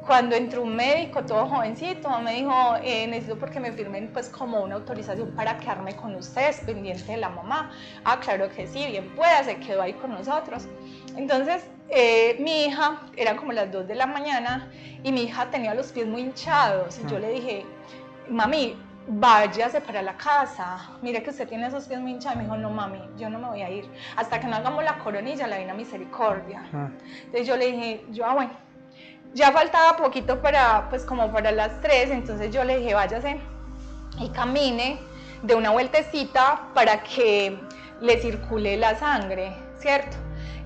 Cuando entró un médico, todo jovencito, me dijo, necesito porque me firmen pues como una autorización para quedarme con ustedes, pendiente de la mamá. Ah, claro que sí, bien pueda, se quedó ahí con nosotros. Entonces, mi hija, eran como las 2 de la mañana, y mi hija tenía los pies muy hinchados, y yo le dije, mami, váyase para la casa, mire que usted tiene esos pies muy hinchados. Y me dijo, no, mami, yo no me voy a ir, hasta que no hagamos la coronilla, la Divina Misericordia. Entonces yo le dije, bueno, ya faltaba poquito pues como para las 3, entonces yo le dije, váyase y camine de una vueltecita para que le circule la sangre, ¿cierto?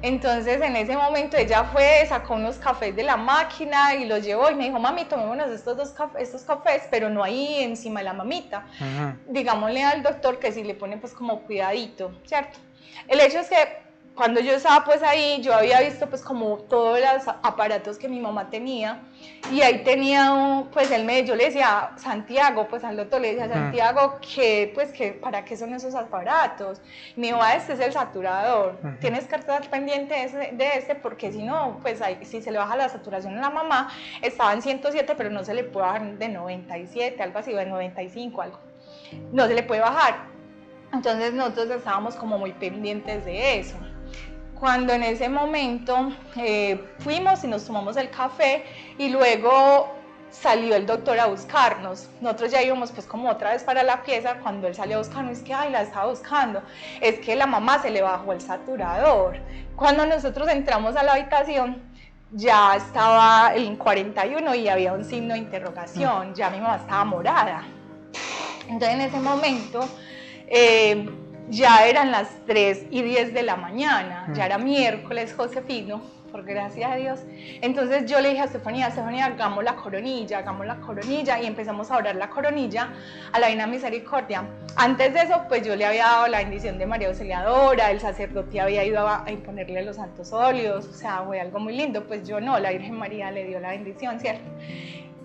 Entonces en ese momento ella fue, sacó unos cafés de la máquina y los llevó y me dijo, mami, tomémonos estos cafés, pero no ahí encima de la mamita. Digámosle al doctor que si le pone pues como cuidadito, ¿cierto? El hecho es que cuando yo estaba pues ahí, yo había visto pues como todos los aparatos que mi mamá tenía, y ahí tenía pues yo le decía, Santiago, pues al doctor le decía, Santiago, que ¿para qué son esos aparatos? Y me dijo, este es el saturador, tienes que estar pendiente de este porque si no, pues si se le baja la saturación a la mamá, estaba en 107, pero no se le puede bajar de 97, algo así, o de 95, algo, no se le puede bajar. Entonces nosotros estábamos como muy pendientes de eso. Cuando en ese momento fuimos y nos tomamos el café y luego salió el doctor a buscarnos. Nosotros ya íbamos pues como otra vez para la pieza. Cuando él salió a buscarnos, es que la estaba buscando, es que la mamá se le bajó el saturador. Cuando nosotros entramos a la habitación ya estaba el 41 y había un signo de interrogación, ya mi mamá estaba morada. Entonces en ese momento ya eran las 3:10 de la mañana, ya era miércoles Josefino, por gracia de Dios. Entonces yo le dije a Estefanía, hagamos la coronilla, y empezamos a orar la coronilla a la Divina Misericordia. Antes de eso, pues yo le había dado la bendición de María Auxiliadora, el sacerdote había ido a imponerle los santos óleos, o sea, fue algo muy lindo, pues yo no, la Virgen María le dio la bendición, ¿cierto?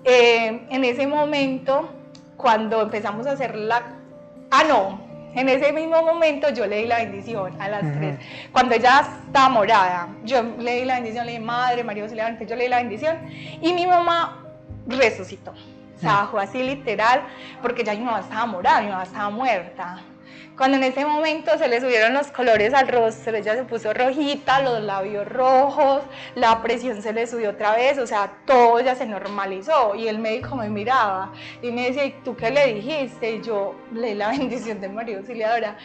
En ese momento, cuando empezamos a hacer en ese mismo momento yo le di la bendición a las 3. Cuando ella estaba morada, yo le di la bendición, le dije, Madre María Auxiliadora, entonces yo le di la bendición y mi mamá resucitó. O sea, fue así literal, porque ya mi mamá estaba morada, mi mamá estaba muerta. Cuando en ese momento se le subieron los colores al rostro, ella se puso rojita, los labios rojos, la presión se le subió otra vez, o sea, todo ya se normalizó. Y el médico me miraba y me decía, ¿y tú qué le dijiste? Y yo le di la bendición de María Auxiliadora.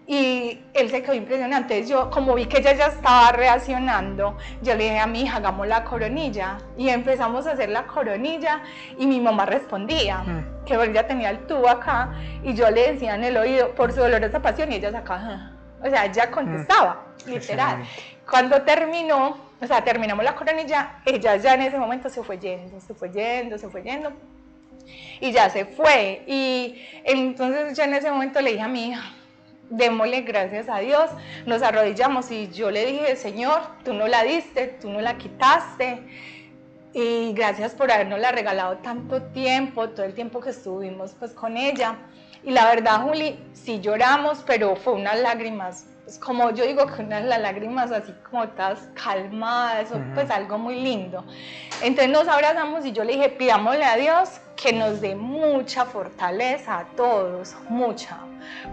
Y él se quedó impresionado. Entonces yo, como vi que ella ya estaba reaccionando, yo le dije a mi hija, hagamos la coronilla. Y empezamos a hacer la coronilla y mi mamá respondía, que ella tenía el tubo acá, y yo le decía en el oído, por su dolorosa pasión, y ella sacaba, o sea, ella contestaba, literal. Cuando terminamos la coronilla, ella ya en ese momento se fue yendo, y ya se fue. Y entonces yo en ese momento le dije a mi hija, démosle gracias a Dios, nos arrodillamos y yo le dije, Señor, tú no la diste, tú no la quitaste y gracias por habernosla regalado tanto tiempo, todo el tiempo que estuvimos pues con ella. Y la verdad, Juli, sí lloramos, pero fue unas lágrimas, pues como yo digo que unas lágrimas así como todas calmadas, pues algo muy lindo. Entonces nos abrazamos y yo le dije, pidámosle a Dios que nos dé mucha fortaleza a todos, mucha.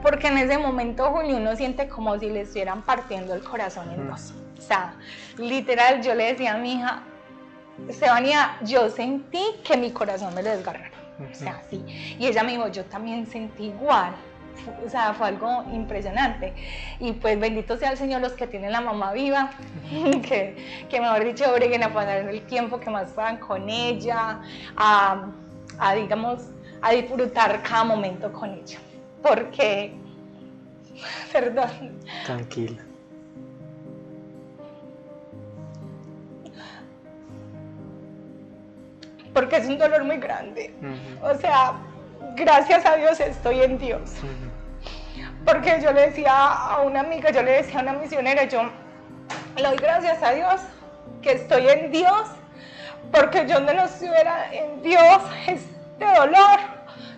Porque en ese momento, Juli, uno siente como si le estuvieran partiendo el corazón en dos. O sea, literal, yo le decía a mi hija, Estefanía, yo sentí que mi corazón me lo desgarraron. O sea, sí. Y ella me dijo, yo también sentí igual. O sea, fue algo impresionante. Y pues bendito sea el Señor los que tienen la mamá viva, que mejor dicho, obreguen a pasar el tiempo que más puedan con ella, digamos, a disfrutar cada momento con ella. Porque, perdón. Tranquila. Porque es un dolor muy grande. O sea, gracias a Dios estoy en Dios. Porque yo le decía a una amiga, yo le decía a una misionera, yo le doy gracias a Dios que estoy en Dios, porque yo no estuviera en Dios, este dolor,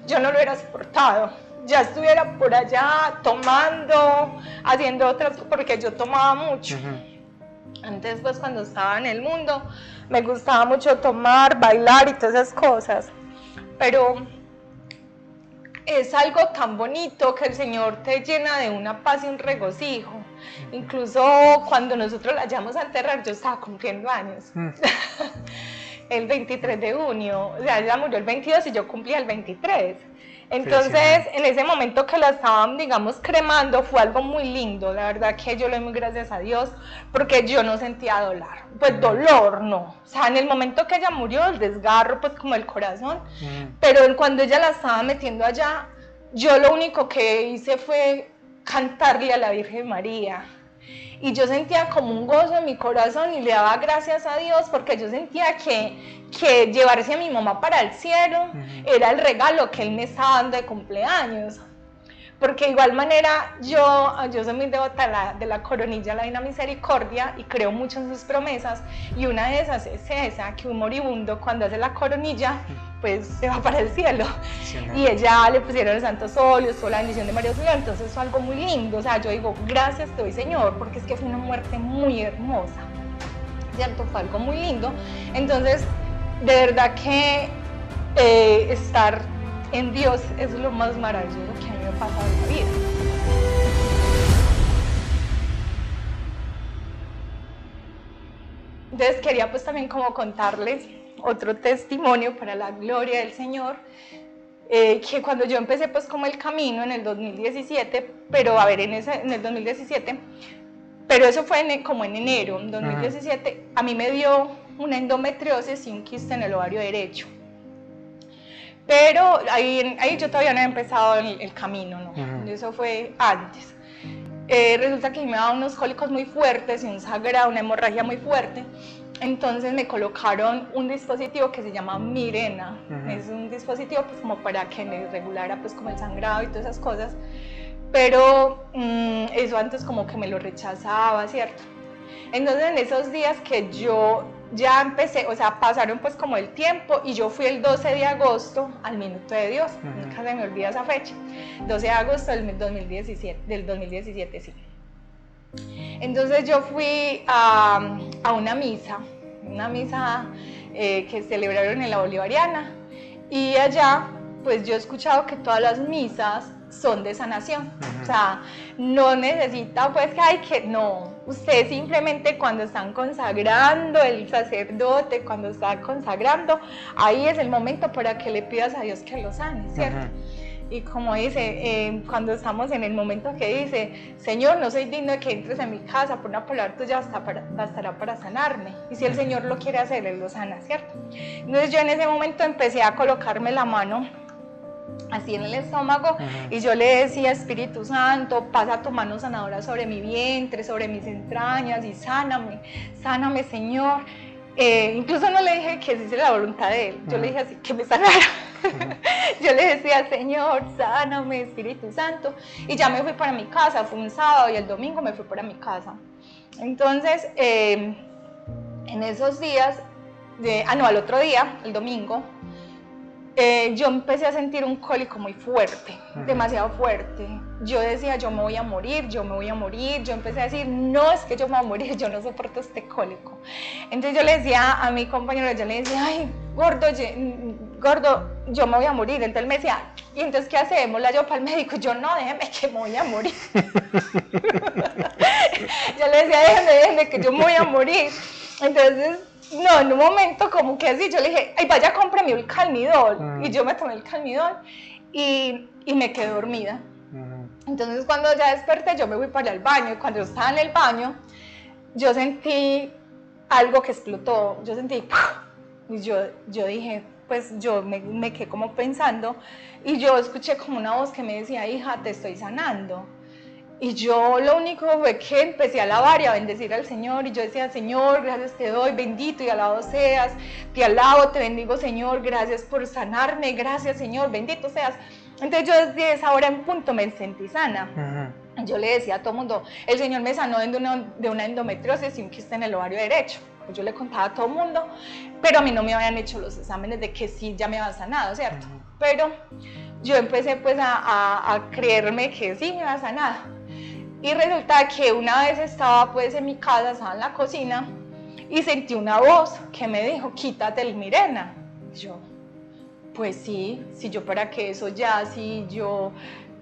yo no lo hubiera soportado. Ya estuviera por allá tomando, haciendo otras cosas, porque yo tomaba mucho. Antes, pues, cuando estaba en el mundo, me gustaba mucho tomar, bailar y todas esas cosas. Pero es algo tan bonito que el Señor te llena de una paz y un regocijo. Incluso cuando nosotros la llevamos a enterrar, yo estaba cumpliendo años. El 23 de junio, o sea, ella murió el 22 y yo cumplía el 23. Entonces, en ese momento que la estaban, digamos, cremando, fue algo muy lindo. La verdad que yo le doy muy gracias a Dios, porque yo no sentía dolor. Pues dolor, no. O sea, en el momento que ella murió, el desgarro, pues como el corazón. Pero cuando ella la estaba metiendo allá, yo lo único que hice fue cantarle a la Virgen María. Y yo sentía como un gozo en mi corazón y le daba gracias a Dios, porque yo sentía que llevarse a mi mamá para el cielo era el regalo que Él me estaba dando de cumpleaños. Porque de igual manera yo soy muy devota de la coronilla de la Divina Misericordia y creo mucho en sus promesas, y una de esas es esa, que un moribundo cuando hace la coronilla pues se va para el cielo. Y ella le pusieron los santos óleos, toda la bendición de María Auxiliadora, entonces fue algo muy lindo. O sea, yo digo, gracias te doy, Señor, porque es que fue una muerte muy hermosa, ¿cierto? Fue algo muy lindo. Entonces, de verdad que estar en Dios es lo más maravilloso que a mí me ha pasado en la vida. Entonces quería pues también como contarles otro testimonio para la gloria del Señor, que cuando yo empecé pues como el camino en el 2017, pero a ver, en el 2017, pero eso fue como en enero, en 2017, a mí me dio una endometriosis y un quiste en el ovario derecho. Pero ahí yo todavía no he empezado el camino, ¿no? Eso fue antes. resulta que me daban unos cólicos muy fuertes y un sangrado, una hemorragia muy fuerte. Entonces me colocaron un dispositivo que se llama Mirena. Es un dispositivo pues como para que me regulara pues como el sangrado y todas esas cosas. Pero eso antes como que me lo rechazaba, ¿cierto? Entonces en esos días que yo ya empecé, o sea, pasaron pues como el tiempo y yo fui el 12 de agosto al Minuto de Dios, nunca se me olvida esa fecha, 12 de agosto del 2017, sí. Entonces yo fui a una misa que celebraron en la Bolivariana, y allá pues yo he escuchado que todas las misas son de sanación. O sea, no necesita pues no, usted simplemente cuando están consagrando, el sacerdote cuando está consagrando, ahí es el momento para que le pidas a Dios que lo sane, ¿cierto? Y como dice, cuando estamos en el momento que dice, Señor, no soy digno de que entres en mi casa, por una palabra tuya bastará para sanarme. Y si el Señor lo quiere hacer, Él lo sana, ¿cierto? Entonces yo en ese momento empecé a colocarme la mano así en el estómago, y yo le decía, Espíritu Santo, pasa tu mano sanadora sobre mi vientre, sobre mis entrañas, y sáname, sáname, Señor. Incluso no le dije que hiciera la voluntad de Él, yo le dije así, que me sanara. Yo le decía, Señor, sáname, Espíritu Santo, y ya me fui para mi casa. Fue un sábado y el domingo me fui para mi casa. Entonces, en esos días, al otro día, el domingo, yo empecé a sentir un cólico muy fuerte, demasiado fuerte. Yo decía, yo me voy a morir, yo me voy a morir. Yo empecé a decir, no, es que yo me voy a morir, yo no soporto este cólico. Entonces yo le decía a mi compañero, yo le decía, ay, gordo, yo me voy a morir. Entonces él me decía, ¿y entonces qué hacemos? La llevo para el médico. Yo, no, déjeme que me voy a morir. Yo le decía, déjeme que yo me voy a morir. Entonces, no, en un momento como que así, yo le dije, ay, vaya, cómprame el Calmidol. Y yo me tomé el Calmidol y me quedé dormida. Entonces cuando ya desperté, yo me fui para el baño, y cuando yo estaba en el baño, yo sentí algo que explotó. Yo sentí, y yo dije, pues yo me quedé como pensando, y yo escuché como una voz que me decía, hija, te estoy sanando. Y yo lo único fue que empecé a alabar y a bendecir al Señor, y yo decía, Señor, gracias te doy, bendito y alabado seas, te alabo, te bendigo, Señor, gracias por sanarme, gracias, Señor, bendito seas. Entonces yo desde esa hora en punto me sentí sana. Yo le decía a todo el mundo, el Señor me sanó de una endometriosis y un quiste en el ovario derecho. Yo le contaba a todo el mundo, pero a mí no me habían hecho los exámenes de que sí ya me había sanado, ¿cierto? Pero yo empecé pues a creerme que sí me había sanado. Y resulta que una vez estaba pues en mi casa, estaba en la cocina, y sentí una voz que me dijo, quítate el Mirena. Y yo, pues sí, yo para que eso ya, si yo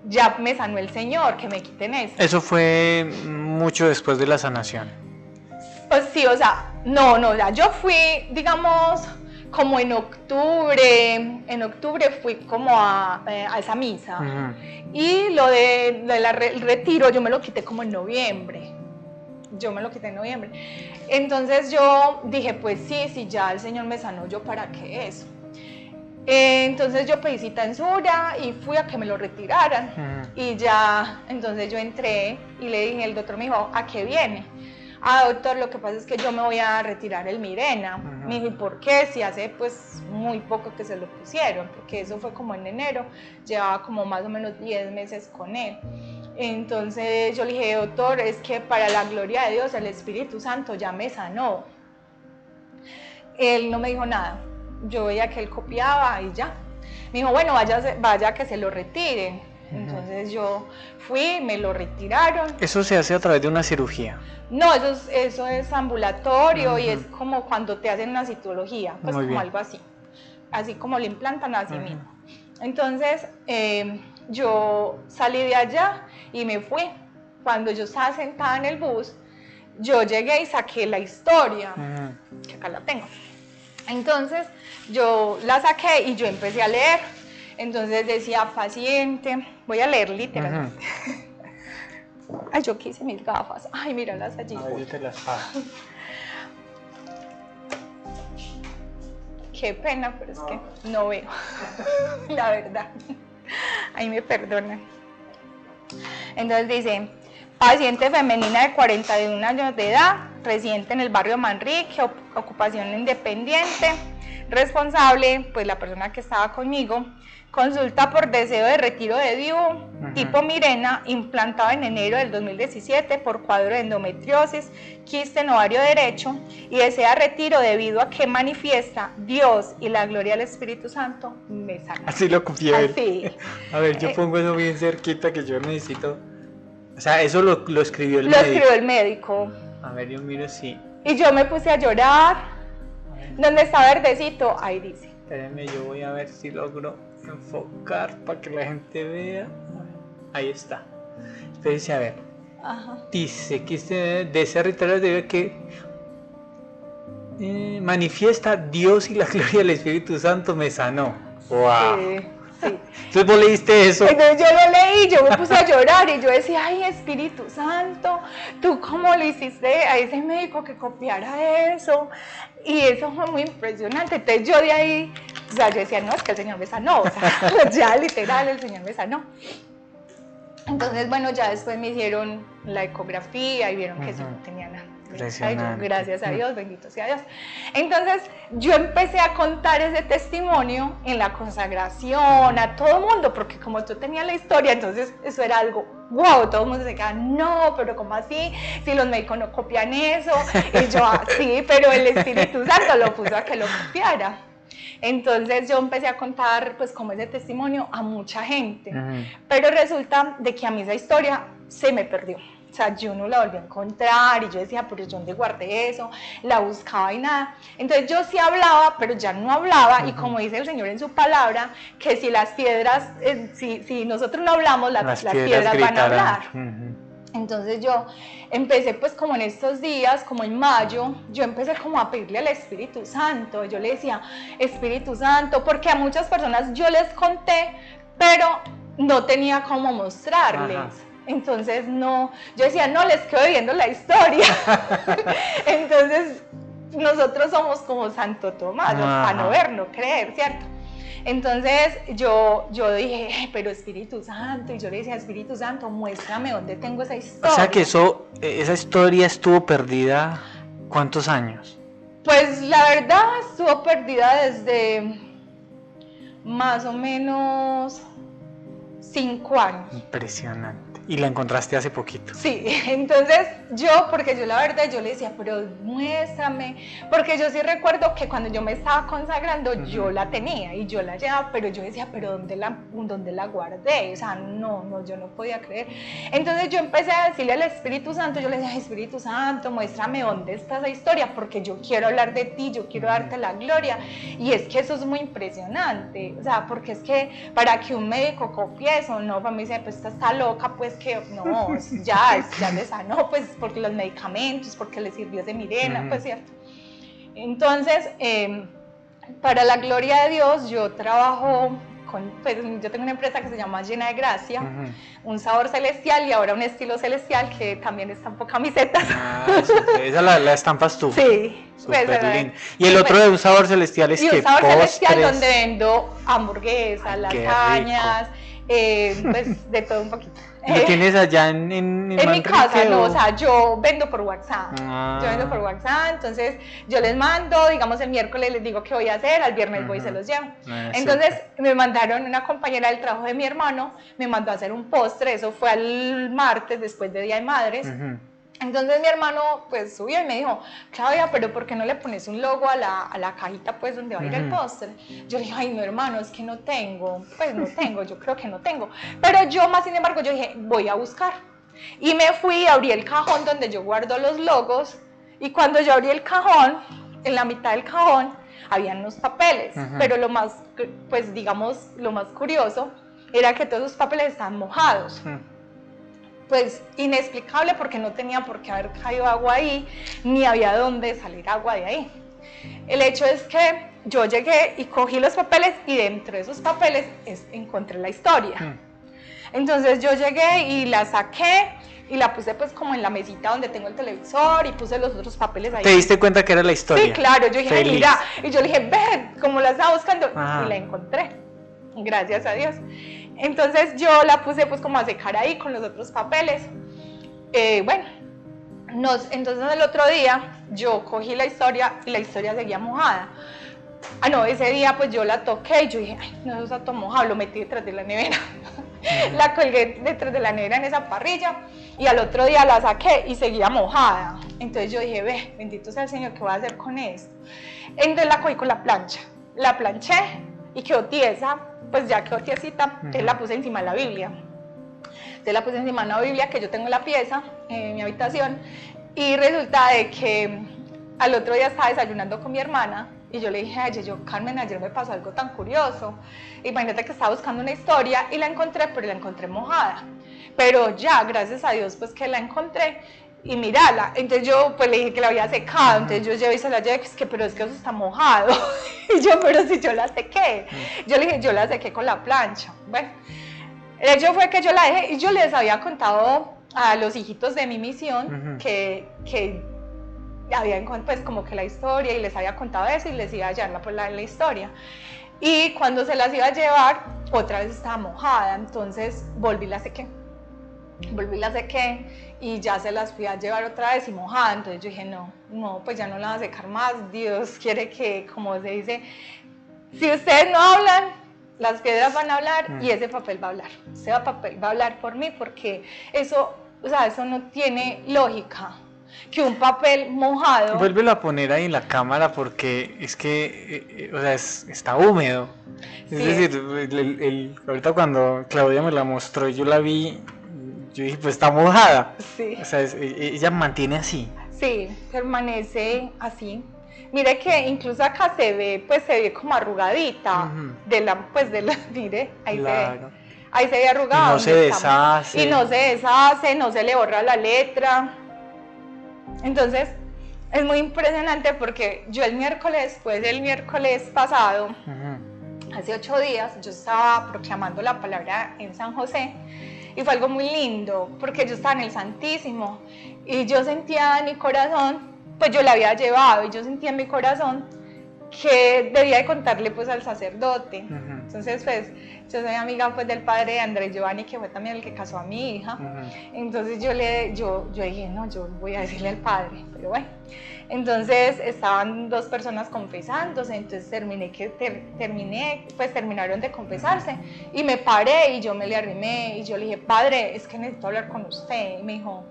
ya me sanó el Señor, que me quiten eso. Eso fue mucho después de la sanación. Pues sí, o sea, no, yo fui, digamos, como en octubre fui como a esa misa. Y lo del retiro yo me lo quité como en noviembre. Entonces yo dije, pues sí, ya el Señor me sanó, yo para qué eso. Entonces yo pedí cita en Sura y fui a que me lo retiraran. Y ya, entonces yo entré y le dije, el doctor me dijo, ¿a qué viene? Ah, doctor, lo que pasa es que yo me voy a retirar el Mirena. Me dijo, ¿y por qué? Si hace pues muy poco que se lo pusieron, porque eso fue como en enero, llevaba como más o menos 10 meses con él. Entonces yo le dije, doctor, es que para la gloria de Dios, el Espíritu Santo ya me sanó. Él no me dijo nada, yo veía que él copiaba y ya. Me dijo, bueno, vaya que se lo retiren. Entonces yo fui, me lo retiraron. ¿Eso se hace a través de una cirugía? No, eso es ambulatorio y es como cuando te hacen una citología, pues como algo así. Así como lo implantan así mismo. Entonces yo salí de allá y me fui. Cuando yo estaba sentada en el bus, yo llegué y saqué la historia, que acá la tengo. Entonces yo la saqué y yo empecé a leer. Entonces decía, paciente, voy a leer literalmente. Ay, yo quise mis gafas. Ay, míralas allí. A ver, yo te las pago. Qué pena, pero es que no veo. La verdad. Ahí me perdonan. Entonces dice, paciente femenina de 41 años de edad, residente en el barrio Manrique, ocupación independiente, responsable, pues la persona que estaba conmigo, consulta por deseo de retiro de DIU, tipo Mirena, implantado en enero del 2017 por cuadro de endometriosis, quiste en ovario derecho y desea retiro debido a que manifiesta Dios y la gloria del Espíritu Santo me sanan. Así lo copié él. Así. A ver, yo pongo eso bien cerquita que yo necesito. O sea, eso lo escribió el Lo médico. escribió el médico. A ver, yo miro si. Y yo me puse a llorar. ¿Dónde está verdecito? Ahí dice. Espérenme, yo voy a ver si logro enfocar para que la gente vea. Ahí está. Espérense a ver. Ajá. Dice que de ese ritual debe que manifiesta Dios y la gloria del Espíritu Santo me sanó. ¡Wow! Sí, sí. Entonces vos leíste eso. Entonces yo lo leí, yo me puse a llorar y yo decía, ay, Espíritu Santo, ¿tú cómo le hiciste a ese médico que copiara eso? Y eso fue muy impresionante. Entonces yo de ahí, o sea, yo decía, no, es que el Señor me sanó, o sea, ya literal el Señor me sanó. Entonces, bueno, ya después me hicieron la ecografía y vieron que sí no tenía nada. Gracias a Dios, bendito sea Dios. Entonces yo empecé a contar ese testimonio en la consagración a todo el mundo, porque como tú tenías la historia, entonces eso era algo, wow, todo el mundo se quedaba, no, pero ¿cómo así? Si los médicos no copian eso, y yo, sí, pero el Espíritu Santo lo puso a que lo copiara. Entonces yo empecé a contar pues como ese testimonio a mucha gente, pero resulta de que a mí esa historia se me perdió. O sea, yo no la volví a encontrar y yo decía, pero yo ¿dónde guardé eso? La buscaba y nada. Entonces yo sí hablaba, pero ya no hablaba y como dice el Señor en su palabra, que si las piedras, si nosotros no hablamos, las piedras van a hablar. Entonces yo empecé pues como en estos días, como en mayo, yo empecé como a pedirle al Espíritu Santo. Yo le decía, Espíritu Santo, porque a muchas personas yo les conté, pero no tenía cómo mostrarles. Ajá. Entonces no, yo decía, no, les quedo viendo la historia. Entonces nosotros somos como Santo Tomás, para no ver, no creer, ¿cierto? Entonces yo dije, pero Espíritu Santo, y yo le decía, Espíritu Santo, muéstrame dónde tengo esa historia. O sea que esa historia estuvo perdida, ¿cuántos años? Pues la verdad estuvo perdida desde más o menos 5 años. Impresionante. Y la encontraste hace poquito. Sí, entonces porque yo la verdad, yo le decía, pero muéstrame, porque yo sí recuerdo que cuando yo me estaba consagrando, yo la tenía y yo la llevaba, pero yo decía, pero ¿dónde la guardé? O sea, no, yo no podía creer. Entonces yo empecé a decirle al Espíritu Santo, yo le decía, Espíritu Santo, muéstrame dónde está esa historia, porque yo quiero hablar de ti, yo quiero darte la gloria, y es que eso es muy impresionante, o sea, porque es que para que un médico copie eso, no, para mí dice, pues esta está loca, pues que no, ya le sanó, pues porque los medicamentos, porque le sirvió de Mirena, pues cierto. Entonces, para la gloria de Dios, yo trabajo pues yo tengo una empresa que se llama Llena de Gracia, un sabor celestial y ahora un estilo celestial que también estampo camisetas. Esa la estampas tú. Sí. Súper lindo. Y el otro de un sabor celestial es que un sabor celestial donde vendo hamburguesas, lasañas, pues de todo un poquito. ¿Lo tienes allá en mi casa? No, o sea, yo vendo por WhatsApp. Yo vendo por WhatsApp, entonces yo les mando, digamos el miércoles les digo qué voy a hacer, al viernes voy y se los llevo. Entonces me mandaron, una compañera del trabajo de mi hermano, me mandó a hacer un postre, eso fue el martes después de Día de Madres. Entonces mi hermano pues subió y me dijo, Claudia, pero ¿por qué no le pones un logo a la cajita pues donde va a ir el postre? Yo le dije, ay no hermano, es que no tengo, yo creo que no tengo. Pero yo más sin embargo yo dije, voy a buscar. Y me fui, abrí el cajón donde yo guardo los logos y cuando yo abrí el cajón, en la mitad del cajón habían unos papeles, pero lo más, pues digamos, lo más curioso era que todos los papeles estaban mojados. Pues inexplicable porque no tenía por qué haber caído agua ahí, ni había dónde salir agua de ahí. El hecho es que yo llegué y cogí los papeles y dentro de esos papeles encontré la historia. Entonces yo llegué y la saqué y la puse pues como en la mesita donde tengo el televisor y puse los otros papeles ahí. ¿Te diste cuenta que era la historia? Sí, claro, yo dije, mira, y yo le dije, ven, como la estaba buscando y la encontré, gracias a Dios. Entonces yo la puse pues como a secar ahí con los otros papeles bueno, entonces el otro día yo cogí la historia y la historia seguía mojada. Ah, no, ese día pues yo la toqué y yo dije, ay, no, eso está todo mojado, lo metí detrás de la nevera. La colgué detrás de la nevera en esa parrilla y al otro día la saqué y seguía mojada. Entonces yo dije, ve, bendito sea el Señor, ¿qué voy a hacer con esto? Entonces la cogí con la plancha, la planché y quedó tiesa, pues ya quedó tiesita, entonces la puse encima de la Biblia. Entonces la puse encima de una Biblia que yo tengo en la pieza, en mi habitación, y resulta de que al otro día estaba desayunando con mi hermana y yo le dije a ella, yo, Carmen, ayer me pasó algo tan curioso. Imagínate que estaba buscando una historia y la encontré, pero la encontré mojada. Pero ya, gracias a Dios, pues que la encontré y mírala. Entonces yo pues le dije que la había secado, entonces yo llevé y se la llevé, pero es que eso está mojado. Y yo, pero si yo la sequé. Yo le dije, yo la sequé con la plancha. Bueno, el hecho fue que yo la dejé y yo les había contado a los hijitos de mi misión que habían pues como que la historia y les había contado eso y les iba a llevar pues, la historia. Y cuando se las iba a llevar, otra vez estaba mojada, entonces volví y la sequé y ya se las fui a llevar otra vez y mojada. Entonces yo dije, no, pues ya no la voy a secar más. Dios quiere que, como se dice, si ustedes no hablan, las piedras van a hablar y ese papel va a hablar. Ese papel va a hablar por mí, porque eso, o sea, eso no tiene lógica. Que un papel mojado... Vuélvelo a poner ahí en la cámara porque es que, o sea, está húmedo. Sí. Es decir, ahorita cuando Claudia me la mostró y yo la vi, yo dije, pues está mojada. Sí. O sea, ella mantiene así. Sí, permanece así. Mire que incluso acá se ve como arrugadita. Mire, ahí claro. Se ve. Ahí se ve arrugado. Y no se deshace. No se le borra la letra. Entonces, es muy impresionante porque yo el miércoles pasado, hace 8 días, yo estaba proclamando la palabra en San José y fue algo muy lindo porque yo estaba en el Santísimo y yo sentía en mi corazón, pues yo la había llevado y yo sentía en mi corazón que debía de contarle pues al sacerdote. Entonces pues yo soy amiga pues del padre Andrés Giovanni, que fue también el que casó a mi hija. Entonces yo dije, no, yo voy a decirle al padre, pero bueno. Entonces estaban 2 personas confesándose, entonces terminaron de confesarse y me paré y yo me le arrimé y yo le dije, padre, es que necesito hablar con usted. Y me dijo,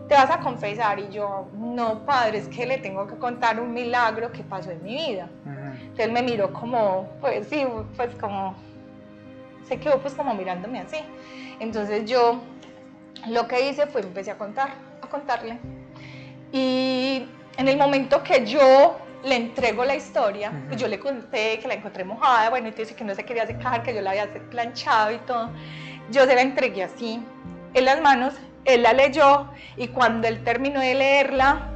¿te vas a confesar? Y yo, no, padre, es que le tengo que contar un milagro que pasó en mi vida. Entonces me miró como, pues sí, pues como, se quedó pues como mirándome así. Entonces yo lo que hice fue empecé a contarle. Y en el momento que yo le entrego la historia, pues yo le conté que la encontré mojada, bueno, entonces que no se quería secar, que yo la había planchado y todo. Yo se la entregué así, en las manos, él la leyó y cuando él terminó de leerla,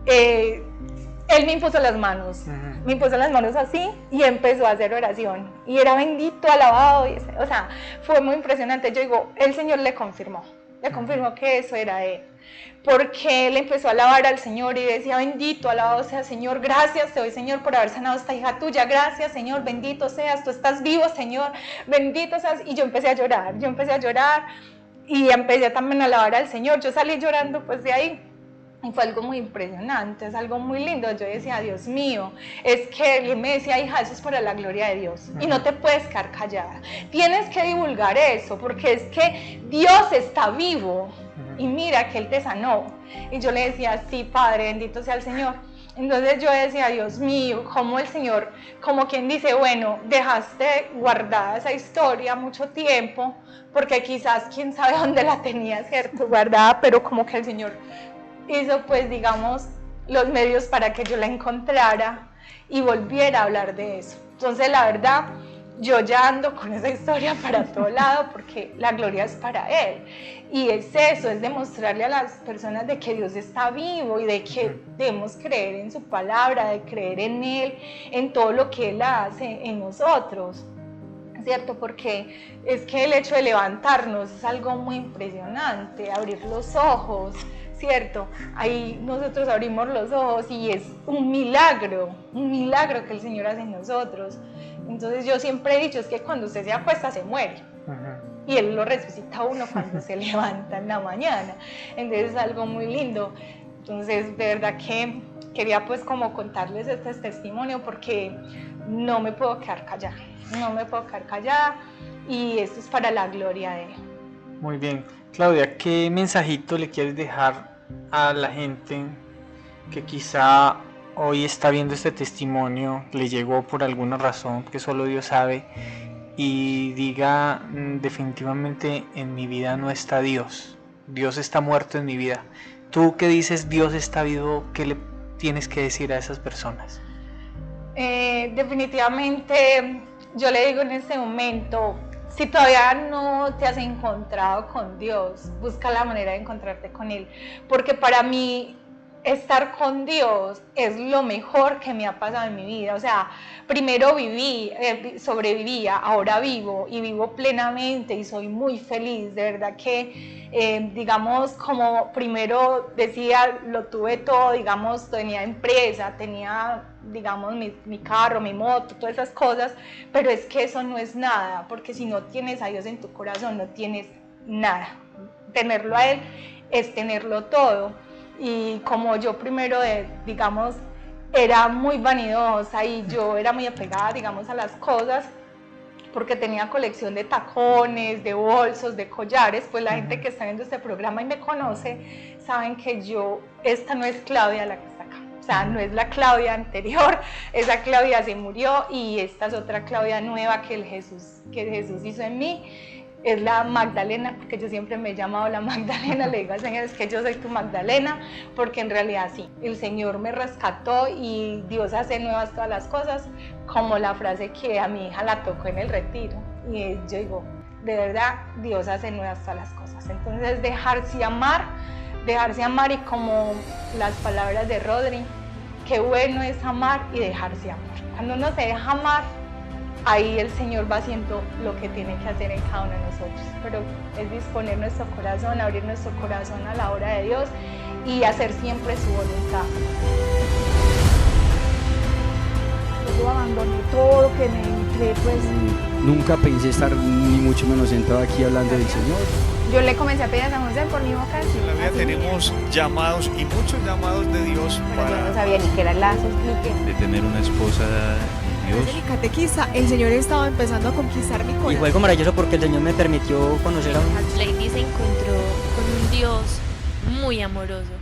él me impuso las manos. Me impuso las manos así y empezó a hacer oración. Y era bendito, alabado. O sea, fue muy impresionante. Yo digo, el Señor le confirmó que eso era él. Porque él empezó a alabar al Señor y decía, bendito, alabado sea el Señor. Gracias te doy, Señor, por haber sanado a esta hija tuya. Gracias, Señor, bendito seas. Tú estás vivo, Señor. Bendito seas. Y yo empecé a llorar. Y empecé también a alabar al Señor. Yo salí llorando pues de ahí. Y fue algo muy impresionante, es algo muy lindo. Yo decía, Dios mío, es que él me decía, hija, eso es para la gloria de Dios. Y no te puedes quedar callada. Tienes que divulgar eso, porque es que Dios está vivo. Y mira que Él te sanó. Y yo le decía, sí, Padre, bendito sea el Señor. Entonces yo decía, Dios mío, como el Señor, como quien dice, bueno, dejaste guardada esa historia mucho tiempo, porque quizás quién sabe dónde la tenía, ¿cierto? Guardada, pero como que el Señor hizo pues digamos los medios para que yo la encontrara y volviera a hablar de eso. Entonces la verdad yo ya ando con esa historia para todo lado porque la gloria es para Él y es eso, es demostrarle a las personas de que Dios está vivo y de que debemos creer en su palabra, de creer en Él, en todo lo que Él hace en nosotros, ¿cierto? Porque es que el hecho de levantarnos es algo muy impresionante, abrir los ojos, ¿cierto? Ahí nosotros abrimos los ojos y es un milagro que el Señor hace en nosotros. Entonces yo siempre he dicho, es que cuando usted se acuesta se muere. y Él lo resucita a uno cuando se levanta en la mañana. Entonces es algo muy lindo. Entonces de verdad que quería pues como contarles este testimonio porque no me puedo quedar callada, no me puedo quedar callada, y esto es para la gloria de Él. Muy bien. Claudia, ¿qué mensajito le quieres dejar a la gente que quizá hoy está viendo este testimonio, le llegó por alguna razón que solo Dios sabe, y diga definitivamente en mi vida no está Dios, Dios está muerto en mi vida? Tú que dices Dios está vivo, ¿qué le tienes que decir a esas personas? Definitivamente yo le digo en este momento, si todavía no te has encontrado con Dios, busca la manera de encontrarte con Él, porque para mí estar con Dios es lo mejor que me ha pasado en mi vida. O sea, primero viví, sobrevivía, ahora vivo y vivo plenamente y soy muy feliz. De verdad que, digamos, como primero decía, lo tuve todo, digamos, tenía empresa, tenía, digamos, mi carro, mi moto, todas esas cosas, pero es que eso no es nada, porque si no tienes a Dios en tu corazón, no tienes nada. Tenerlo a Él es tenerlo todo. Y como yo primero, digamos, era muy vanidosa y yo era muy apegada, digamos, a las cosas, porque tenía colección de tacones, de bolsos, de collares, pues la gente que está viendo este programa y me conoce, saben que esta no es Claudia la que está acá. O sea, no es la Claudia anterior, esa Claudia se murió y esta es otra Claudia nueva que Jesús hizo en mí. Es la Magdalena, porque yo siempre me he llamado la Magdalena, le digo al Señor, es que yo soy tu Magdalena, porque en realidad sí, el Señor me rescató y Dios hace nuevas todas las cosas, como la frase que a mi hija la tocó en el retiro, y yo digo, de verdad, Dios hace nuevas todas las cosas. Entonces dejarse amar y como las palabras de Rodri, qué bueno es amar y dejarse amar. Cuando uno se deja amar, ahí el Señor va haciendo lo que tiene que hacer en cada uno de nosotros, pero es disponer nuestro corazón, abrir nuestro corazón a la obra de Dios y hacer siempre su voluntad. Yo abandoné todo lo que me entré, pues. Nunca pensé estar ni mucho menos sentado aquí hablando del Señor. Yo le comencé a pedir a San José por mi vocación. En la vida tenemos llamados y muchos llamados de Dios Pero yo no para... sabía ni qué era lazo, ni de tener una esposa de Dios. Mi catequista, el Señor estaba empezando a conquistar mi Y corazón. fue algo maravilloso porque el Señor me permitió conocer a un... Lady se encontró con un Dios muy amoroso.